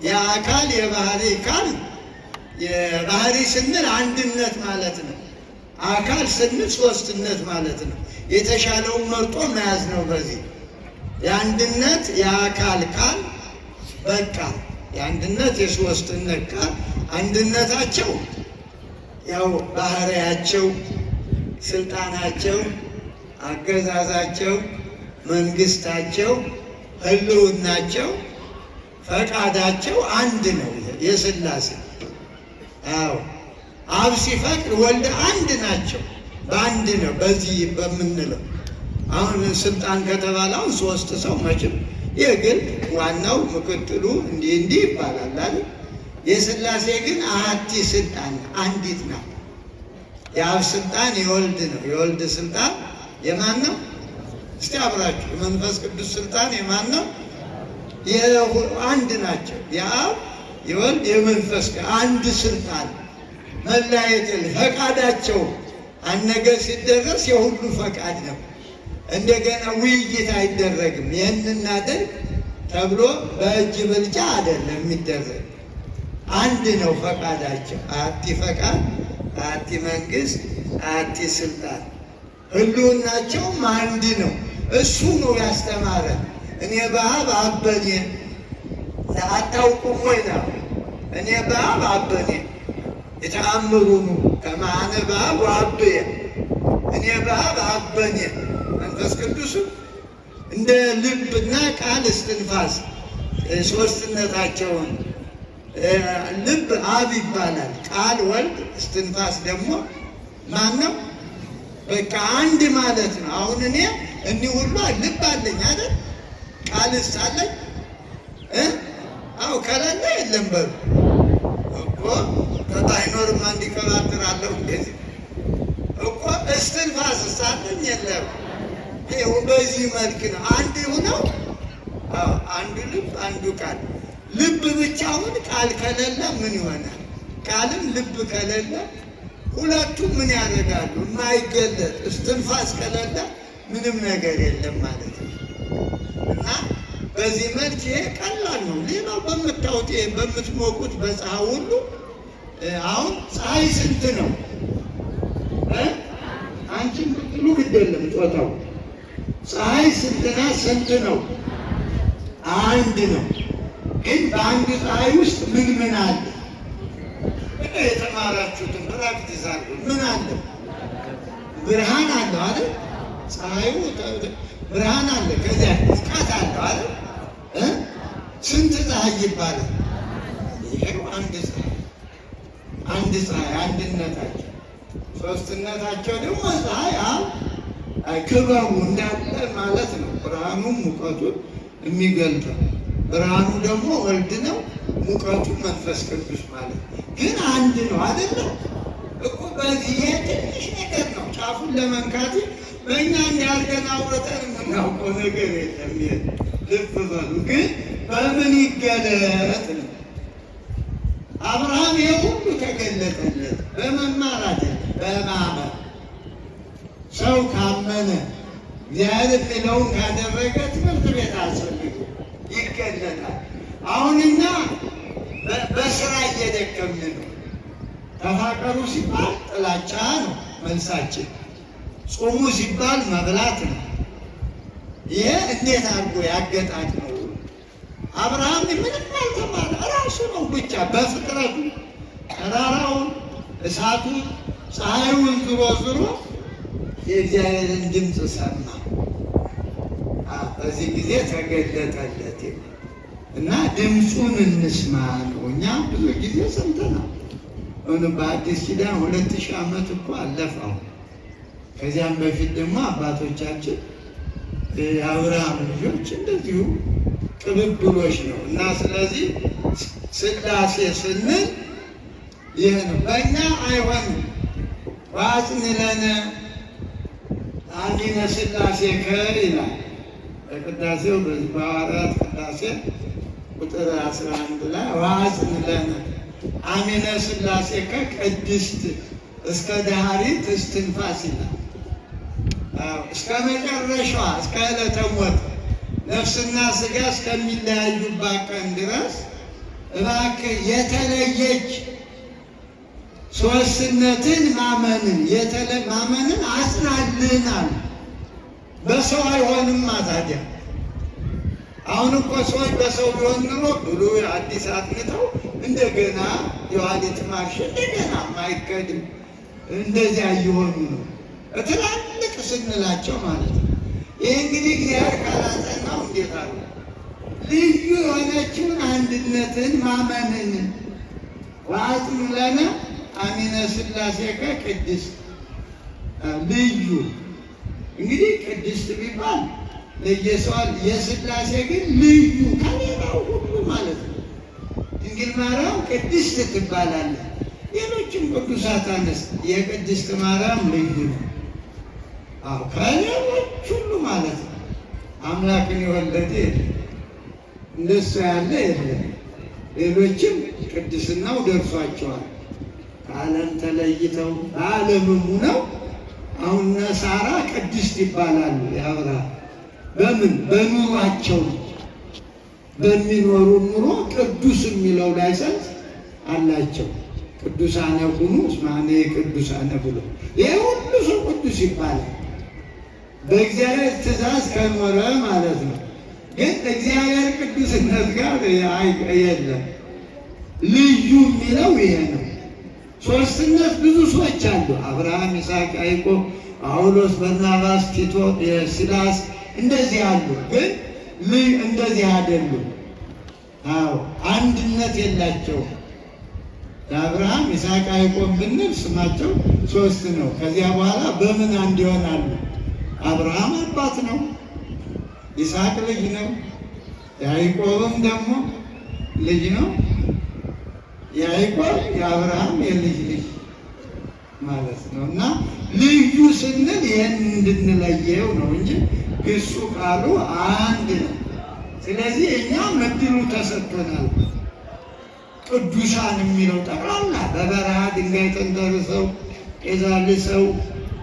የአካል የባህሪ ቃል የባህሪ ስንል አንድነት ማለት ነው። አካል ስንል ሶስትነት ማለት ነው። የተሻለውን መርጦ መያዝ ነው። በዚህ የአንድነት የአካል ቃል በቃ የአንድነት የሶስትነት ቃል አንድነታቸው ያው ባህሪያቸው፣ ስልጣናቸው፣ አገዛዛቸው፣ መንግስታቸው፣ ህልውናቸው፣ ፈቃዳቸው አንድ ነው። የሥላሴ አብ ሲፈቅድ ወልድ አንድ ናቸው። በአንድ ነው። በዚህ በምንለው አሁን ስልጣን ከተባለ አሁን ሶስት ሰው መቼም የግል ዋናው ምክትሉ እንዲህ ይባላል አይደል? የሥላሴ ግን አሐቲ ስልጣን አንዲት ናት። የአብ ስልጣን የወልድ ነው። የወልድ ስልጣን የማን ነው? እስቲ አብራችሁ የመንፈስ ቅዱስ ስልጣን የማን ነው? አንድ ናቸው። የአብ የወልድ የመንፈስ አንድ ስልጣን መለያየት ፈቃዳቸው አንድ ነገር ሲደረስ የሁሉ ፈቃድ ነው። እንደገና ውይይት አይደረግም። ይህን እናድርግ ተብሎ በእጅ ብልጫ አይደለም የሚደረግ። አንድ ነው ፈቃዳቸው። አሐቲ ፈቃድ፣ አሐቲ መንግስት፣ አሐቲ ስልጣን። ህልውናቸውም አንድ ነው። እሱ ነው ያስተማረ። እኔ በአብ አብ በኔ አታውቁም ወይ ነው? እኔ በአብ አብ በኔ የተአምሩኑ ከመ አነ በአብ ወአብየ፣ እኔ በአብ አብ በኔ። መንፈስ ቅዱስ እንደ ልብና ቃል እስትንፋስ ሶስትነታቸውን ልብ አብ ይባላል። ቃል ወልድ፣ እስትንፋስ ደግሞ ማን ነው? በቃ አንድ ማለት ነው። አሁን እኔ እኒህ ሁሉ ልብ አለኝ አይደል? ቃልስ አለኝ? አዎ ከሌለ የለም በሉ እኮ ባይኖርማ እንዲቀባጥራለሁ እንደዚህ እኮ። እስትንፋስስ አለኝ? የለም። ይኸው በዚህ መልክ ነው አንድ ሆነው አንዱ ልብ አንዱ ቃል። ልብ ብቻውን ቃል ከሌለ ምን ይሆናል? ቃልም ልብ ከሌለ ሁለቱም ምን ያደርጋሉ? የማይገለጥ እስትንፋስ ከሌለ ምንም ነገር የለም ማለት ነው። እና በዚህ መልክ ይሄ ቀላል ነው። ሌላው በምታውቁት በምትሞቁት በፀሐይ ሁሉ አሁን ፀሐይ ስንት ነው? አንቺም ብትሉ ግድ የለም ጦታው ፀሐይ ስንትና ስንት ነው? አንድ ነው። ግን በአንድ ፀሐይ ውስጥ ምን አለ? የተማራችሁትን ፕራክቲስ አድርጉ። ምን አለ? ብርሃን አለው አይደል? ፀሐዩ ብርሃን አለ። ከዚያ ሙቀት አለው አይደል? ስንት ፀሐይ ይባላል? ይሄው አንድ ፀሐይ፣ አንድ ፀሐይ፣ አንድነታቸው። ሶስትነታቸው ደግሞ ፀሐይ ክበቡ እንዳለ ማለት ነው። ብርሃኑም ሙቀቱን የሚገልጠው ብርሃኑ ደግሞ ወልድ ነው፣ ሙቀቱ መንፈስ ቅዱስ ማለት ነው። ግን አንድ ነው አይደለም እኮ። በዚህ ትንሽ ነገር ነው ጫፉን ለመንካት በእኛ እንዲያርገን አውረተን የምናውቀው ነገር የለም። ልብ በሉ። ግን በምን ይገለጥ ነው? አብርሃም የሁሉ ተገለጠለት በመማር አይደለም፣ በማመን። ሰው ካመነ እግዚአብሔር የሚለውን ካደረገ ትምህርት ቤት አስፈልጎ ይገለጣል። አሁንኛ በስራ እየደከምን ነው። ተፋቀሩ ሲባል ጥላቻ ነው መልሳችን። ጾሙ ሲባል መብላት ነው። ይሄ እንዴት አድርጎ ያገጣጥ ነው? አብርሃም ምንም አልተማረ፣ ራሱ ነው ብቻ በፍጥረቱ ተራራውን፣ እሳቱን፣ ፀሐዩን ዝሮ የእግዚአብሔርን ድምፅ ሰማ። በዚህ ጊዜ ተገለጠለት እና ድምፁን እንስማ ነው። እኛ ብዙ ጊዜ ሰምተናል። በአዲስ ኪዳን 2000 ዓመት እኮ አለፈው። ከዚያም በፊት ደግሞ አባቶቻችን የአብርሃም ልጆች እንደዚሁ ቅብብሎች ነው እና ስለዚህ ሥላሴ ስንል ይህ ነው። በእኛ አይሆንም። ዋጽን ለነ አሚነ ሥላሴከ ይላል በቅዳሴው በሐዋርያት ቅዳሴ ቁጥር 11 ላይ ዋጽን ለነ አሚነ ሥላሴከ ቅድስት እስከ ዳህሪት እስትንፋስ ይላል። እስከ መጨረሻዋ እስከ ዕለተ ሞት ነፍስና ሥጋ እስከሚለያዩባት ቀን ድረስ እባክህ የተለየች ሦስትነትን ማመንን አጽናልናል። በሰው አይሆንማ ታዲያ። አሁን እኮ ሰዎች በሰው ቢሆን ኑሮ ብሉይ አዲስ አጥንተው እንደገና የኋሊት ማርሽ እንደገና ማይቀድም እንደዚያ እየሆኑ ነው ትላልቅ ስንላቸው ማለት ነው። ይህ እንግዲህ እግዚአብሔር ካላጸናው እንዴት አለ? ልዩ የሆነችውን አንድነትን ማመንን ዋጽኑ ለነ አሚነ ሥላሴከ ቅድስት ልዩ። እንግዲህ ቅድስት ቢባል ለየሰዋል፣ የሥላሴ ግን ልዩ ከሌላው ሁሉ ማለት ነው። ድንግል ማርያም ቅድስት ትባላለች። ሌሎችም ቅዱሳት አንስት የቅድስት ማርያም ልዩ ነው። ከሌሎች ሁሉ ማለት ነው። አምላክን የወለደ የለም፣ እንደሱ ያለ የለም። ሌሎችም ቅድስናው ደርሷቸዋል። ከዓለም ተለይተው በዓለምም ነው። አሁን ሳራ ቅድስት ይባላሉ። የአብርሃም በምን በኑሯቸው በሚኖሩ ኑሮ ቅዱስ የሚለው ላይሰንስ አላቸው። ቅዱሳነ ሁኑ እስመ አነ ቅዱሳነ ብሎ ይሄ ሁሉ ሰው ቅዱስ ይባላል በእግዚአብሔር ትእዛዝ ከኖረ ማለት ነው። ግን እግዚአብሔር ቅዱስነት ጋር የለም። ልዩ የሚለው ይሄ ነው። ሦስትነት ብዙ ሰዎች አሉ። አብርሃም፣ ይስሐቅ፣ ያዕቆብ፣ ጳውሎስ፣ በርናባስ፣ ቲቶ፣ ሲላስ እንደዚህ አሉ። ግን እንደዚህ አይደሉም። አንድነት የላቸውም። የአብርሃም፣ ይስሐቅ፣ ያዕቆብ ብንል ስማቸው ሦስት ነው። ከዚያ በኋላ በምን አንድ ይሆናሉ? አብርሃም አባት ነው፣ ይስሐቅ ልጅ ነው፣ ያዕቆብም ደግሞ ልጅ ነው። ያዕቆብ የአብርሃም የልጅ ልጅ ማለት ነው። እና ልዩ ስንል ይህን እንድንለየው ነው እንጂ ግሱ ቃሉ አንድ ነው። ስለዚህ እኛም እድሉ ተሰጥቶናል። ቅዱሳን የሚለው ጠቅላላ በበረሃ ድንጋይ ተንተርሰው ጤዛ ልሰው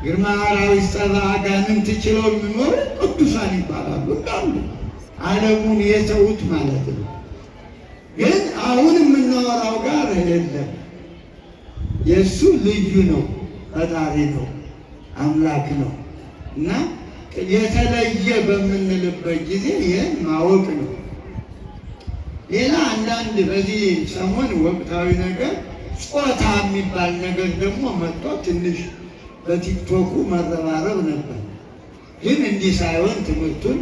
ግርማ አራዊት ጸብአ አጋንንት ችለው የሚኖሩ ቅዱሳን ይባላሉ። እንዳሉ ዓለሙን የተዉት ማለት ነው። ግን አሁን የምናወራው ጋር የለም። የእሱ ልዩ ነው፣ ፈጣሪ ነው፣ አምላክ ነው። እና የተለየ በምንልበት ጊዜ ይህን ማወቅ ነው። ሌላ አንዳንድ በዚህ ሰሞን ወቅታዊ ነገር ጾታ የሚባል ነገር ደግሞ መጥቶ ትንሽ በቲክቶኩ መረባረብ ነበር። ግን እንዲህ ሳይሆን ትምህርቱን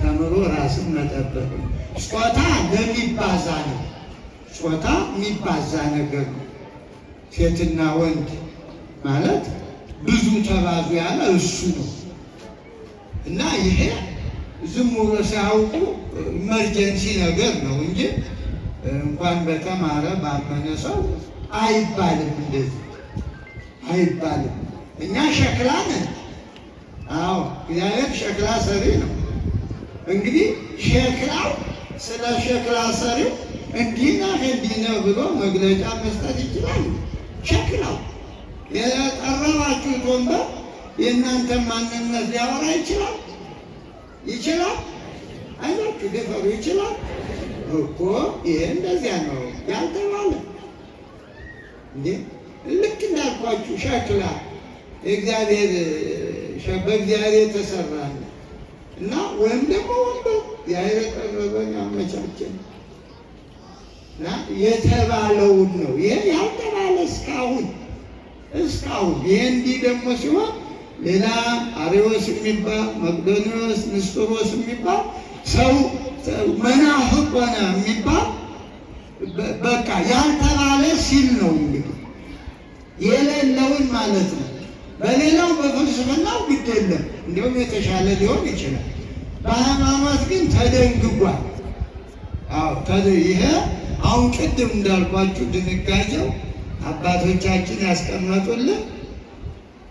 ተምሮ ራስን መጠበቅ ነው። ጾታ ለሚባዛ ነው። ጾታ የሚባዛ ነገር ነው። ሴትና ወንድ ማለት ብዙ ተባዙ ያለ እሱ ነው እና ይሄ ዝም ብሎ ሲያውቁ ኢመርጀንሲ ነገር ነው እንጂ እንኳን በተማረ ባመነ ሰው አይባልም። እንደዚህ አይባልም። እኛ ሸክላ ነን። አዎ እግዚአብሔር ሸክላ ሰሪ ነው። እንግዲህ ሸክላው ስለ ሸክላ ሰሪው እንዲህ ነህ ብሎ መግለጫ መስጠት ይችላል። ሸክላው የጠረባችሁት ወንበር የእናንተን ማንነት ሊያወራ ይችላል። ይችላል አይናችሁ ደፈሩ ይችላል እኮ። ይሄ እንደዚያ ነው ያልተባለ እንዴ። ልክ እንዳልኳችሁ ሸክላ በእግዚአብሔር የተሰራ እና ወይም ደግሞ ወንበር ያቀረበን ያመቻቸን እና የተባለውን ነው። ይሄ ያልተባለ እስካሁን ይሄ እንዲህ ደግሞ ሲሆን ሌላ አሬዎስ የሚባል መቅዶኒዎስ፣ ንስጥሮስ የሚባል ሰው መናፍቅ ሆነ የሚባል በቃ ያልተባለ ሲል ነው እንግዲህ የሌለውን ማለት ነው። በሌላው በፍልስፍናው ግድ የለም እንዲሁም የተሻለ ሊሆን ይችላል። በሃይማኖት ግን ተደንግጓል። ይሄ አሁን ቅድም እንዳልኳችሁ ድንጋጌው አባቶቻችን ያስቀመጡልን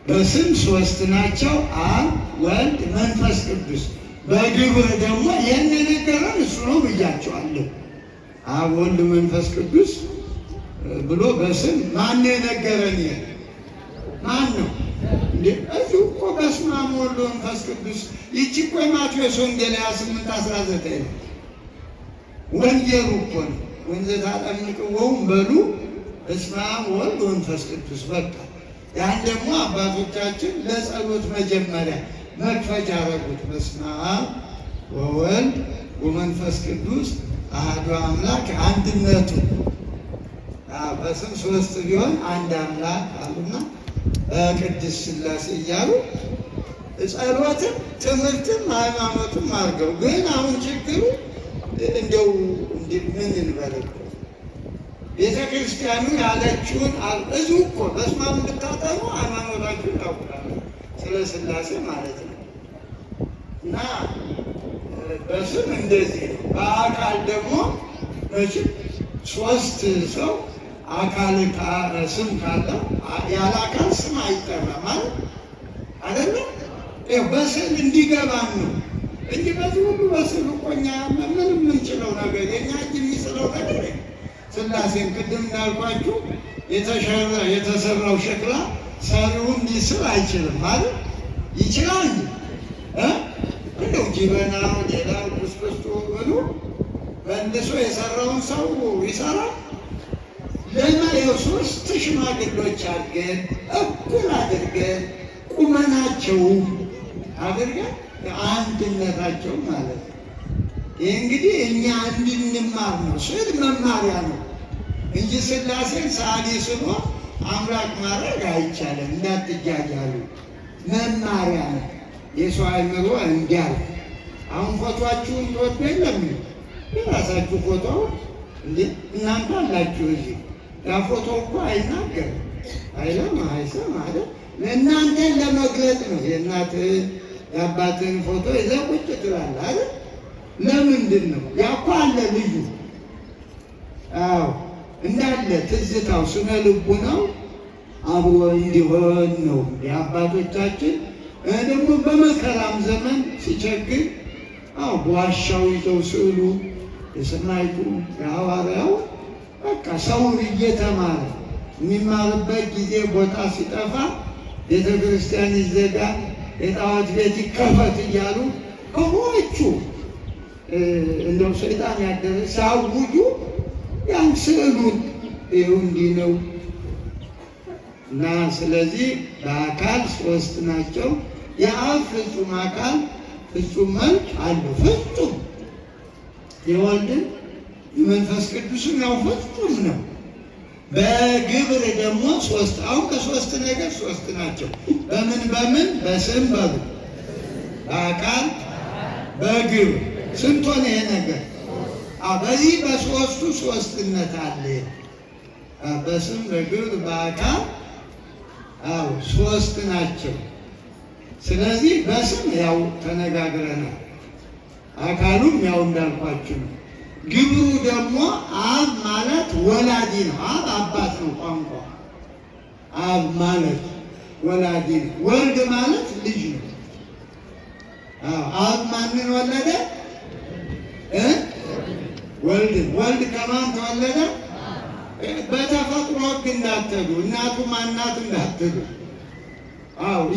በስም ሶስት ናቸው፣ አብ ወልድ መንፈስ ቅዱስ። በግብር ደግሞ ይህን የነገረን እሱ ነው ብያቸዋለሁ። አብ ወልድ መንፈስ ቅዱስ ብሎ በስም ማን የነገረን? ይሄ ማን ነው? እዚሁ እኮ በስመ አብ ወወልድ ወመንፈስ ቅዱስ። ይቺ እኮ የማቴዎስ ወንጌል 28:19 ነው። ወንጌሉ እኮ ነው። ወንዘ ታጠምቅዎሙ በሉ በስመ አብ ወወልድ ወመንፈስ ቅዱስ። በቃ ያን ደግሞ አባቶቻችን ለጸሎት መጀመሪያ መክፈቻ ያደረጉት በስመ አብ ወወልድ ወመንፈስ ቅዱስ አሐዱ አምላክ አንድነቱ በስም ሶስት ቢሆን አንድ አምላክ አሉና በቅድስት ሥላሴ እያሉ ጸሎትም ትምህርትም ሃይማኖትም አድርገው። ግን አሁን ችግሩ እንደው ምን እንበለው ቤተ ክርስቲያኑ ያለችውን እዚሁ እኮ በስመ አብ እንድታጠኑ ሃይማኖታችሁን ታውቃሉ፣ ስለ ሥላሴ ማለት ነው። እና በስም እንደዚህ ነው። በአካል ደግሞ መቼም ሶስት ሰው አካል ስም ካለ ያለ አካል ስም አይጠራም ማለት አይደለም። በስም እንዲገባን ነው እንጂ በዚህ ሁሉ በስም እኮ እኛ ምን የምንችለው ነገር የእኛ እጅ የሚስለው ነገር ሥላሴን ቅድም እንዳልኳችሁ የተሰራው ሸክላ ሰሪውን ሊስል አይችልም ማለት ይችላል። እንደው ጅበናው ሌላው ቁስቁስቱ ብሎ መልሶ የሰራውን ሰው ይሰራል። ለማየው ሶስት ሽማግሎች አድርገን እኩል አድርገን ቁመናቸው አድርገን አንድነታቸው ማለት ነው። ይህ እንግዲህ እኛ እንድንማር ነው። ስዕል መማሪያ ነው እንጂ ሥላሴን ሰዓሊ ስሎ አምላክ ማድረግ አይቻልም። እንዳትጃጃሉ፣ መማሪያ ነው። የሰው አእምሮ እንዲያልፍ አሁን ፎቶአችሁን ትወዱ የለም የራሳችሁ ፎቶ እንዴ እናንተ አላችሁ እዚህ። ያ ፎቶ እኮ አይናገርም፣ አይለም፣ አይሰማም አይደል? እናንተን ለመግለጥ ነው። የእናትህን የአባትህን ፎቶ ይዘህ ቁጭ ትላለህ አይደል? ለምንድን ነው? ያኳ አለ ልዩ። አዎ እንዳለ ትዝታው ስነ ልቡናው አብሮ እንዲሆን ነው የአባቶቻችን። ደግሞ በመከራም ዘመን ሲቸግር በዋሻው ይዘው ስዕሉ የሰማዕቱ የሐዋርያው በቃ ሰው እየተማረ የሚማርበት ጊዜ ቦታ ሲጠፋ ቤተ ክርስቲያን ይዘጋ፣ የጣዖት ቤት ይከፈት እያሉ ከሆቹ እንደው ሰይጣን ያደረ ሲያውጁ ያን ስዕሉን ይኸው እንዲህ ነው እና ስለዚህ በአካል ሶስት ናቸው። የአብ ፍጹም አካል ፍጹም መልክ አለው። ፍጹም የወልድን የመንፈስ ቅዱስም ያው ፍጹም ነው። በግብር ደግሞ ሶስት። አሁን ከሶስት ነገር ሶስት ናቸው። በምን በስም በሉ፣ በአካል በግብር። ስንት ሆነ ይሄ ነገር? በዚህ በሶስቱ ሶስትነት አለ። በስም በግብር በአካል ሶስት ናቸው። ስለዚህ በስም ያው ተነጋግረናል። አካሉም ያው እንዳልኳችሁ ነው። ግብሩ ደግሞ አብ ማለት ወላዲ ነው። አብ አባት ነው ቋንቋ። አብ ማለት ወላዲ ነው። ወልድ ማለት ልጅ ነው። አብ ማንን ወለደ? ወልድ ከማን ተወለደ? በተፈጥሮ ሕግ እንዳትሉ፣ እናቱ ማናት እንዳትሉ።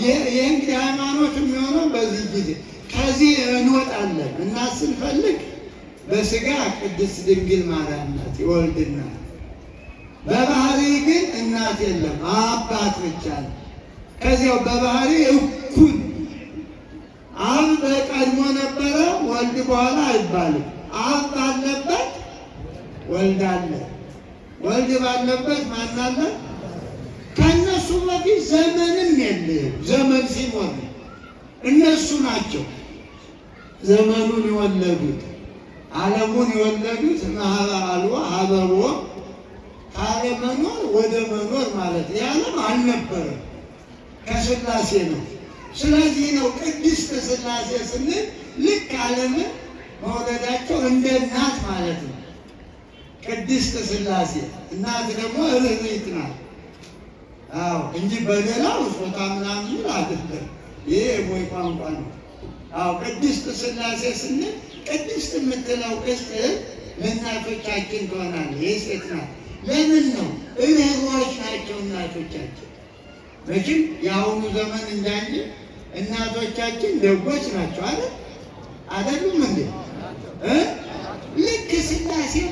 ይህ እንግዲህ ሃይማኖት የሚሆነው በዚህ ጊዜ ከዚህ እንወጣለን እና ስንፈልግ በስጋ ቅድስት ድንግል ማርያም ናት የወልድና፣ በባህሪ ግን እናት የለም አባት ብቻ ነው። ከዚያው በባህሪ እኩል አብ በቀድሞ ነበረ፣ ወልድ በኋላ አይባልም። አብ ባለበት ወልድ አለ፣ ወልድ ባለበት ማን አለ? ከእነሱ በፊት ዘመንም የለም። ዘመን ሲኖር እነሱ ናቸው ዘመኑን የወለዱት፣ ዓለሙን የወለዱት። ማህበራሉ ሀበሮ ካለመኖር ወደ መኖር ማለት የዓለም አልነበረም፣ ከስላሴ ነው። ስለዚህ ነው ቅድስት ስላሴ ስንል ልክ ዓለምን መውለዳቸው እንደ እናት ማለት ነው። ቅድስት ስላሴ እናት ደግሞ ርኅሩኅ ናት። እንጂ በሌላው ጾታ ምናምን አይደለም። ይሄ የቦይ ቋንቋ ነው። ቅድስት ስላሴ ስንል ቅድስት የምትለው ቅጽል ለእናቶቻችን ትሆናለች። የሴት ናት። ለምን ነው? ርኅሩኆች ናቸው እናቶቻችን። መቼም የአሁኑ ዘመን እንጃ እንጂ እናቶቻችን ደጎች ናቸው አይደሉም እንዴ? ልክ ስላሴም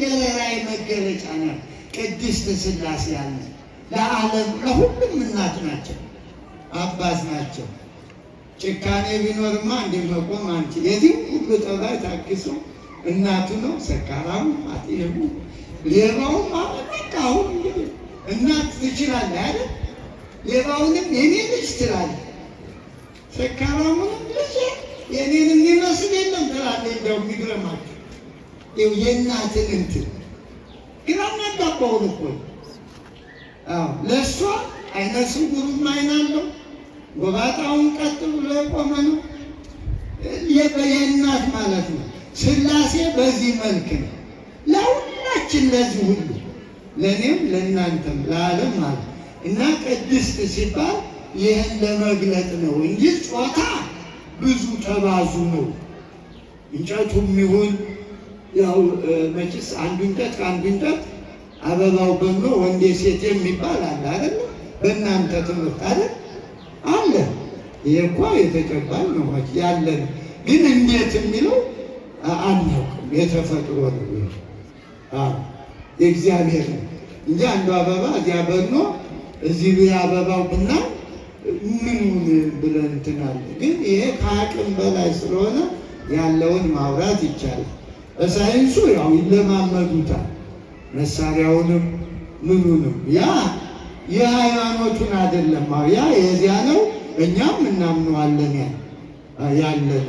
የርኅራኄ መገለጫ ናት። ቅድስት ስላሴ ያለ ለዓለም ለሁሉም እናት ናቸው፣ አባት ናቸው። ጭካኔ ቢኖርማ እንደ መቆም አንቺ የዚህ ሁሉ ጠባይ ታግሶ እናቱ ነው። ሰካራሙ፣ አጥየሙ፣ ሌባውም በቃ አሁን እንግዲህ እናት ትችላለህ አይደል? ሌባውንም የኔ ልጅ ትላለህ፣ ሰካራሙንም ልጅ የኔን የሚመስል የለም ትላለህ። እንደው የሚግረማቸው የእናትን እንትን ግራ እናጋባውን እኮ ለእሷ አይነ ስውሩም አይን አለው፣ ጎባጣውን ቀጥ ብሎ የቆመ ነው። የእናት ማለት ነው። ስላሴ በዚህ መልክ ነው ለሁላችን፣ ለዚህ ሁሉ ለእኔም ለእናንተም ለዓለም ማለት እና ቅድስት ሲባል ይህን ለመግለጥ ነው እንጂ ጾታ ብዙ ተባዙ ነው። እንጨቱም ይሁን ያው መቼስ አንዱ እንጨት ከአንዱ እንጨት አበባው በኖ ወንዴ ሴት የሚባል አለ አይደል? በእናንተ ትምህርት አይደል አለ። ይሄ እኮ የተቀባል ነው ያለ ነው። ግን እንዴት የሚለው አናውቅም። የተፈጥሮ ነው የእግዚአብሔር ነው እንጂ አንዱ አበባ እዚያ በኖ እዚህ አበባው ብና ምኑን ብለን እንትናል። ግን ይሄ ከአቅም በላይ ስለሆነ ያለውን ማውራት ይቻላል። በሳይንሱ ያው ይለማመዱታል መሳሪያውንም ምኑንም። ያ የሃይማኖቱን አይደለም፣ ያ የዚያ ነው። እኛም እናምነዋለን ያለን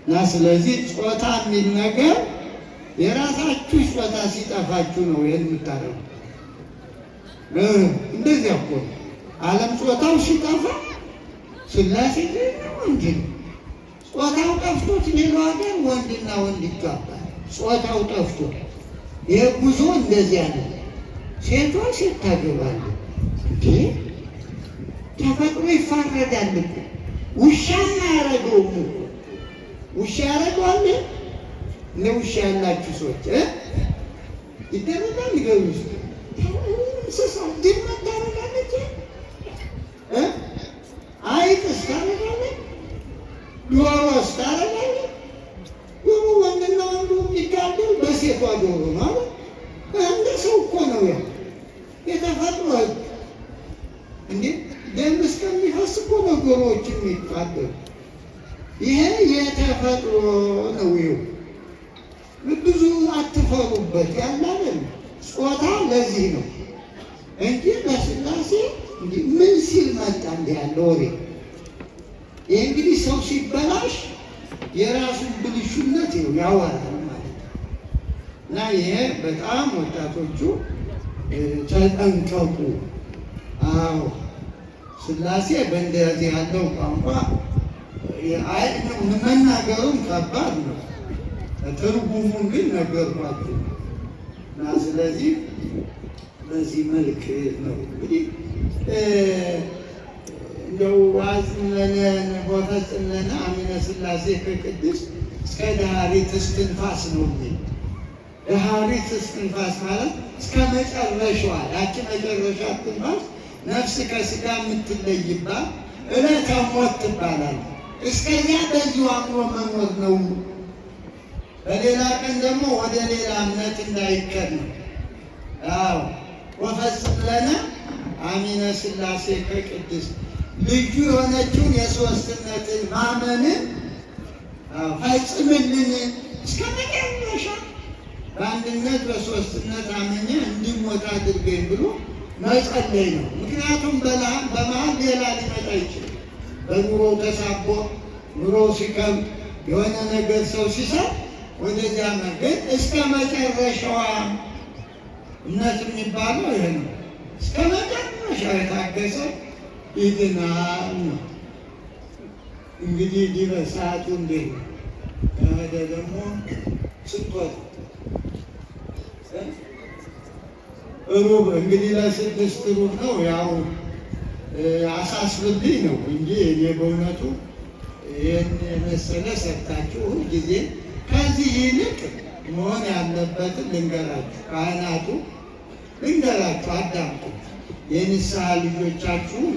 እና ስለዚህ ጾታ የሚል ነገር የራሳችሁ ጾታ ሲጠፋችሁ ነው ይህን የምታደርጉ። እንደዚያ እኮ ዓለም ጾታው ሲጠፋ ስላሴ ነው እንጂ ጾታው ጠፍቶት ሌላው ሀገር ወንድና ወንድ ይጋባል። ጾታው ጠፍቶ ይሄ ጉዞ እንደዚያ ነው። ሴቷ ሴት ታገባለች እንዴ? ተፈጥሮ ይፋረዳል እኮ። ውሻና ያረገውም እኮ ውሻ ያረገዋል። ለውሻ ያላችሁ ሰዎች ይደረጋል። ይገሩስ እንስሳ ድመት ታረጋለች፣ አይጥስ ታረጋለች፣ ዶሮስ ታረጋለች። ዶሮ ወንድና ወንዱ የሚጋደል በሴቷ ዶሮ ማለት እንደ ሰው እኮ ነው። ያ የተፈጥሮ እንዴ ደም እስከሚፈስ እኮ ነው ዶሮዎች የሚቃደሉ። ይሄ የተፈጥሮ ነው። ይኸው ብዙ የምትኮሩበት ያላለን ጾታ ለዚህ ነው እንጂ በሥላሴ ምን ሲል መጣ እንዲህ ያለ ወሬ? ይህ እንግዲህ ሰው ሲበላሽ የራሱን ብልሹነት ያወራል ማለት ነው። እና ይሄ በጣም ወጣቶቹ ተጠንቀቁ። አዎ ሥላሴ በእንደዚህ ያለው ቋንቋ መናገሩም ከባድ ነው። ትርጉሙን ግን ነገርኳችሁ። እና ስለዚህ በዚህ መልክ ነው እንግዲህ እንደው ዋጽነን ወፈጽነን አሚነ ሥላሴ ከቅድስት እስከ ዳሪት እስትንፋስ ነው የሚል። ዳሪት እስትንፋስ ማለት እስከ መጨረሻዋ ያቺ መጨረሻ እስትንፋስ ነፍስ ከሥጋ የምትለይባት ዕለተ ሞት ትባላለች። እስከዚያ በዚሁ አምኖ መኖር ነው። በሌላ ቀን ደግሞ ወደ ሌላ እምነት እንዳይከድ ነው። አዎ ወፈጽም ለነ አሚነ ሥላሴ ከቅድስት ልዩ የሆነችውን የሦስትነትን ማመንን ፈጽምልን እስከ መጨረሻ በአንድነት በሦስትነት አመኘ እንዲሞት አድርገኝ ብሎ መጸለይ ነው። ምክንያቱም በመሀል ሌላ ሊመጣ ይችላል። በኑሮው ተሳቦ ኑሮው ሲከብድ የሆነ ነገር ሰው ሲሰጥ ወደዚያ ግን እስከ መጨረሻዋ እምነት የሚባለው ይህ ነው። እስከ መጨረሻው የታገሰ ይድናል ነው። እንግዲህ ዲበ ሰዓቱ እንዴት ነው? ከሄደ ደግሞ ስንቶት ሩብ እንግዲህ ለስድስት ሩብ ነው። ያው አሳስብልኝ ነው እንጂ እኔ በእውነቱ ይህን የመሰለ ሰጥታችሁ ሁልጊዜ ከዚህ ይልቅ መሆን ያለበትን ልንገራችሁ። ካህናቱ ልንገራችሁ፣ አዳምጡ። የንስሐ ልጆቻችሁን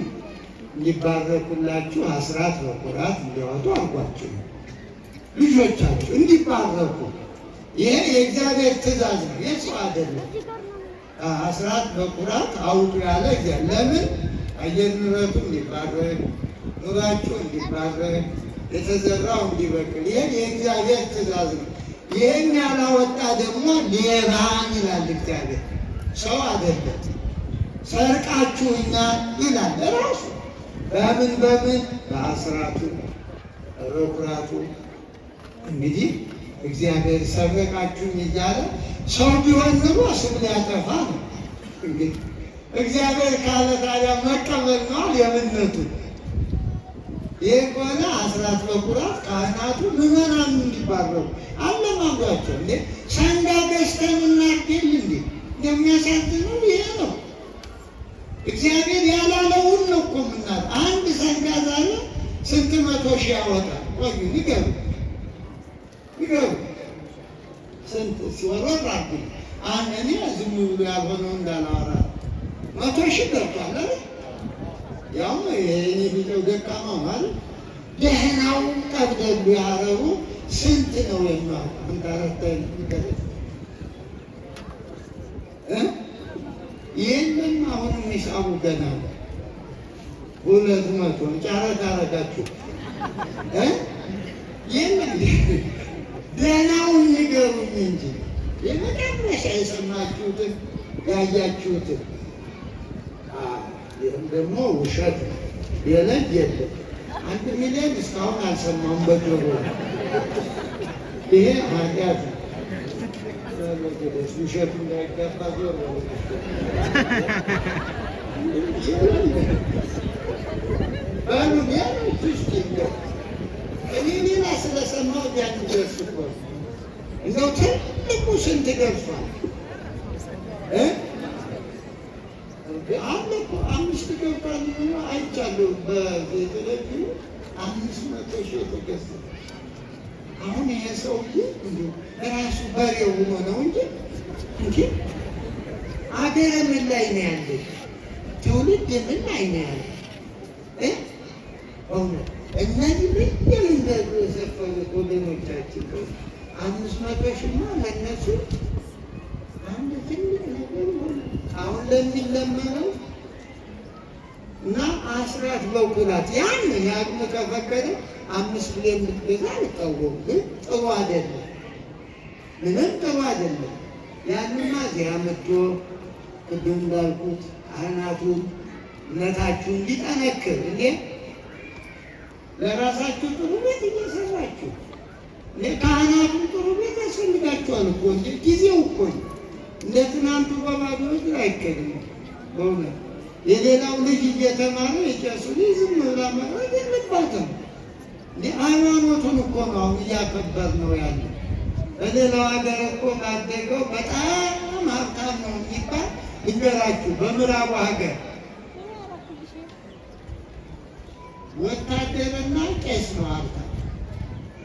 እንዲባረኩላችሁ አስራት በኩራት እንዲያወጡ አድርጓችሁ። ልጆቻችሁ እንዲባረኩ ይሄ የእግዚአብሔር ትእዛዝ ነው፣ የሰው አይደለም። አስራት በኩራት አውጡ ያለ እግዚአብሔር። ለምን? አየር ንብረቱ እንዲባረክ፣ ኑሯችሁ እንዲባረክ፣ የተዘራው እንዲበቅል። ይህን የእግዚአብሔር ትእዛዝ ነው። ይህን ያላወጣ ደግሞ ሌባን ይላል እግዚአብሔር፣ ሰው አይደለም። ሰርቃችሁኛል ይላል ራሱ። በምን በአስራቱ በኩራቱ። እንግዲህ እግዚአብሔር ሰረቃችሁኝ እያለ ሰው ቢሆን ኑሮ ስም ሊያጠፋ ነው። እንግዲህ እግዚአብሔር ካለ ታዲያ መቀበል ነዋል የምነቱ። ይህ ከሆነ አስራት በኩራት ካህናቱ ምዕመናን እንዲባረኩ አለማምዷቸው። እንዴ ሰንጋ ገዝተን እናድል እንዴ? እንደሚያሳዝነው ይሄ ነው። እግዚአብሔር ያላለውን ነው እኮ ምናል። አንድ ሰንጋ ዛሬ ስንት መቶ ሺህ ያወጣል? ቆዩ ንገሩ ስንት ሲወረድ አሉ። እኔ ዝም ብሎ ያልሆነው እንዳላወራ 100 ሺህ ገብቷል አይደል? ያው የእኔ ቢጠው ደካማ ማለት ደህናው ቀብደሉ ያረሩ ስንት ነው የማው እንታረተን ይደረስ ይህንን አሁንም ሂሳቡ ገና ነው። 200 ጨረታ አረጋችሁ ይህንን ደህናውን ንገሩኝ እንጂ የመጨረሻ የሰማችሁትን ያያችሁትን። ይህም ደግሞ ውሸት ነው። የለም 1 ሚሊዮን እስካሁን አልሰማሁም በጆሮ። ይሄ ኃጢአት ነው። ውሸቱ እንዳይገባ ዞር በሉ ሌሎች ውስጥ እኔ ሌላ ስለሰማሁ ያን ደርስ እኮ እንደው ትልቁ ስንት ደርሷል? አለ እኮ 5 ገብቷል አይቻለሁ። በቴሌቪዥኑ 500 ሺህ የተገዛ። አሁን ይሄ ሰውዬ ራሱ በሬው ሆኖ ነው እንጂ አገር ምን ላይ ነው ያለ? ትውልድ ምን ላይ ነው ያለ? እነዚህ በየመንገዱ የሰፈሩት ወገኖቻችን 500 ሺህማ ለእነሱ አንድ ትልቅ ነገር ሆነ። አሁን ለሚለመነው እና አስራት በኩራት ያን የአቅሙ ከፈቀደ 5 ሚሊዮን ብትገዛ አልቃወምም። ግን ጥሩ አይደለም፣ ምንም ጥሩ አይደለም። ያንማ እዚያ መጥቶ ቅድም እንዳልኩት ካህናቱ እምነታችሁ እንዲጠነክር እንዴ ለራሳችሁ ጥሩ ቤት እየሰራችሁ ካህናቱን ጥሩ ቤት ያስፈልጋችኋል እኮ እንጂ ጊዜው እኮ እንደ ትናንቱ በባዶ እግር አይከድም። በእውነት የሌላው ልጅ እየተማረ የቄሱ ልጅ ዝም ብላ መራቅ የለባትም። እንደ ሃይማኖቱን እኮ ነው አሁን እያከበር ነው ያለ። በሌላው ሀገር እኮ ባደገው በጣም ሀብታም ነው የሚባል ይገራችሁ። በምዕራቡ ሀገር ወታደርና ቄስ ነው ሀብታም፣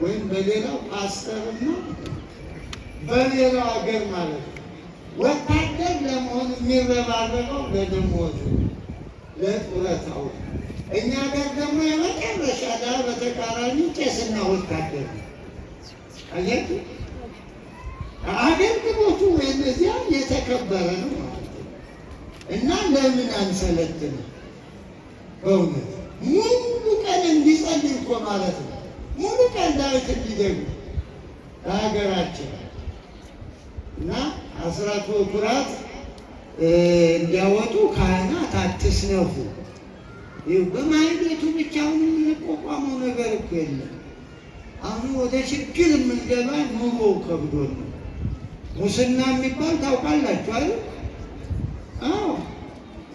ወይም በሌላው ፓስተርና በሌላው ሀገር ማለት ነው። ወታደር ለመሆን የሚረባረበው ለደሞዙ ለጡረታው። እኛ ጋር ደግሞ የመጨረሻ ዳ በተቃራኒ ቄስና ወታደር አያችሁ። አገልግሎቱ ወይም እዚያ የተከበረ ነው ማለት ነው። እና ለምን አንሰለጥን? በእውነት ሙሉ ቀን እንዲጸልይ እኮ ማለት ነው። ሙሉ ቀን ዳዊት እንዲደጉ ለሀገራችን እና አስራት በኩራት እንዲያወጡ ካህናት አትስነፉ። በማህሌቱ ብቻውን የምንቋቋመው ነገር እኮ የለም። አሁን ወደ ችግር የምንገባ ኑሮ ከብዶ ነው። ሙስና የሚባል ታውቃላችሁ አይደል? አዎ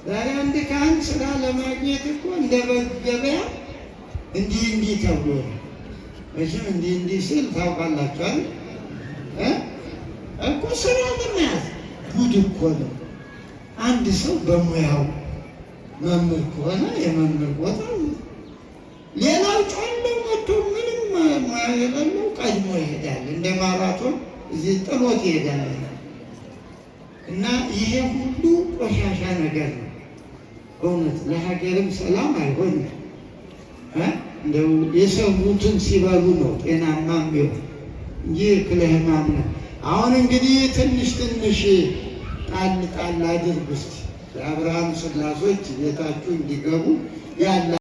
ዛሬ አንድ ካህን ስራ ለማግኘት እኮ እንደ በግ ገበያ እንዲህ ተብሎ ነው። መቼም እንዲህ ሲል ታውቃላችሁ አይደል? እኮ ስራ ለመያዝ ጉድ እኮ ነው። አንድ ሰው በሙያው መምህር ከሆነ የመምህር ቦታ፣ ሌላው ጮለው መጥቶ ምንም ሙያ የሌለው ቀድሞ ይሄዳል። እንደ ማራቶን እዚህ ጥሎት ይሄዳል። እና ይሄ ሁሉ ቆሻሻ ነገር ነው። በእውነት ለሀገርም ሰላም አይሆንም። እንደው የሰሙትን ሲበሉ ነው ጤናማም ቢሆን እንጂ እክለ ሕማም ነው። አሁን እንግዲህ ትንሽ ጣል አድርጉ እስኪ የአብርሃም ስላሶች ቤታችሁ እንዲገቡ ያለ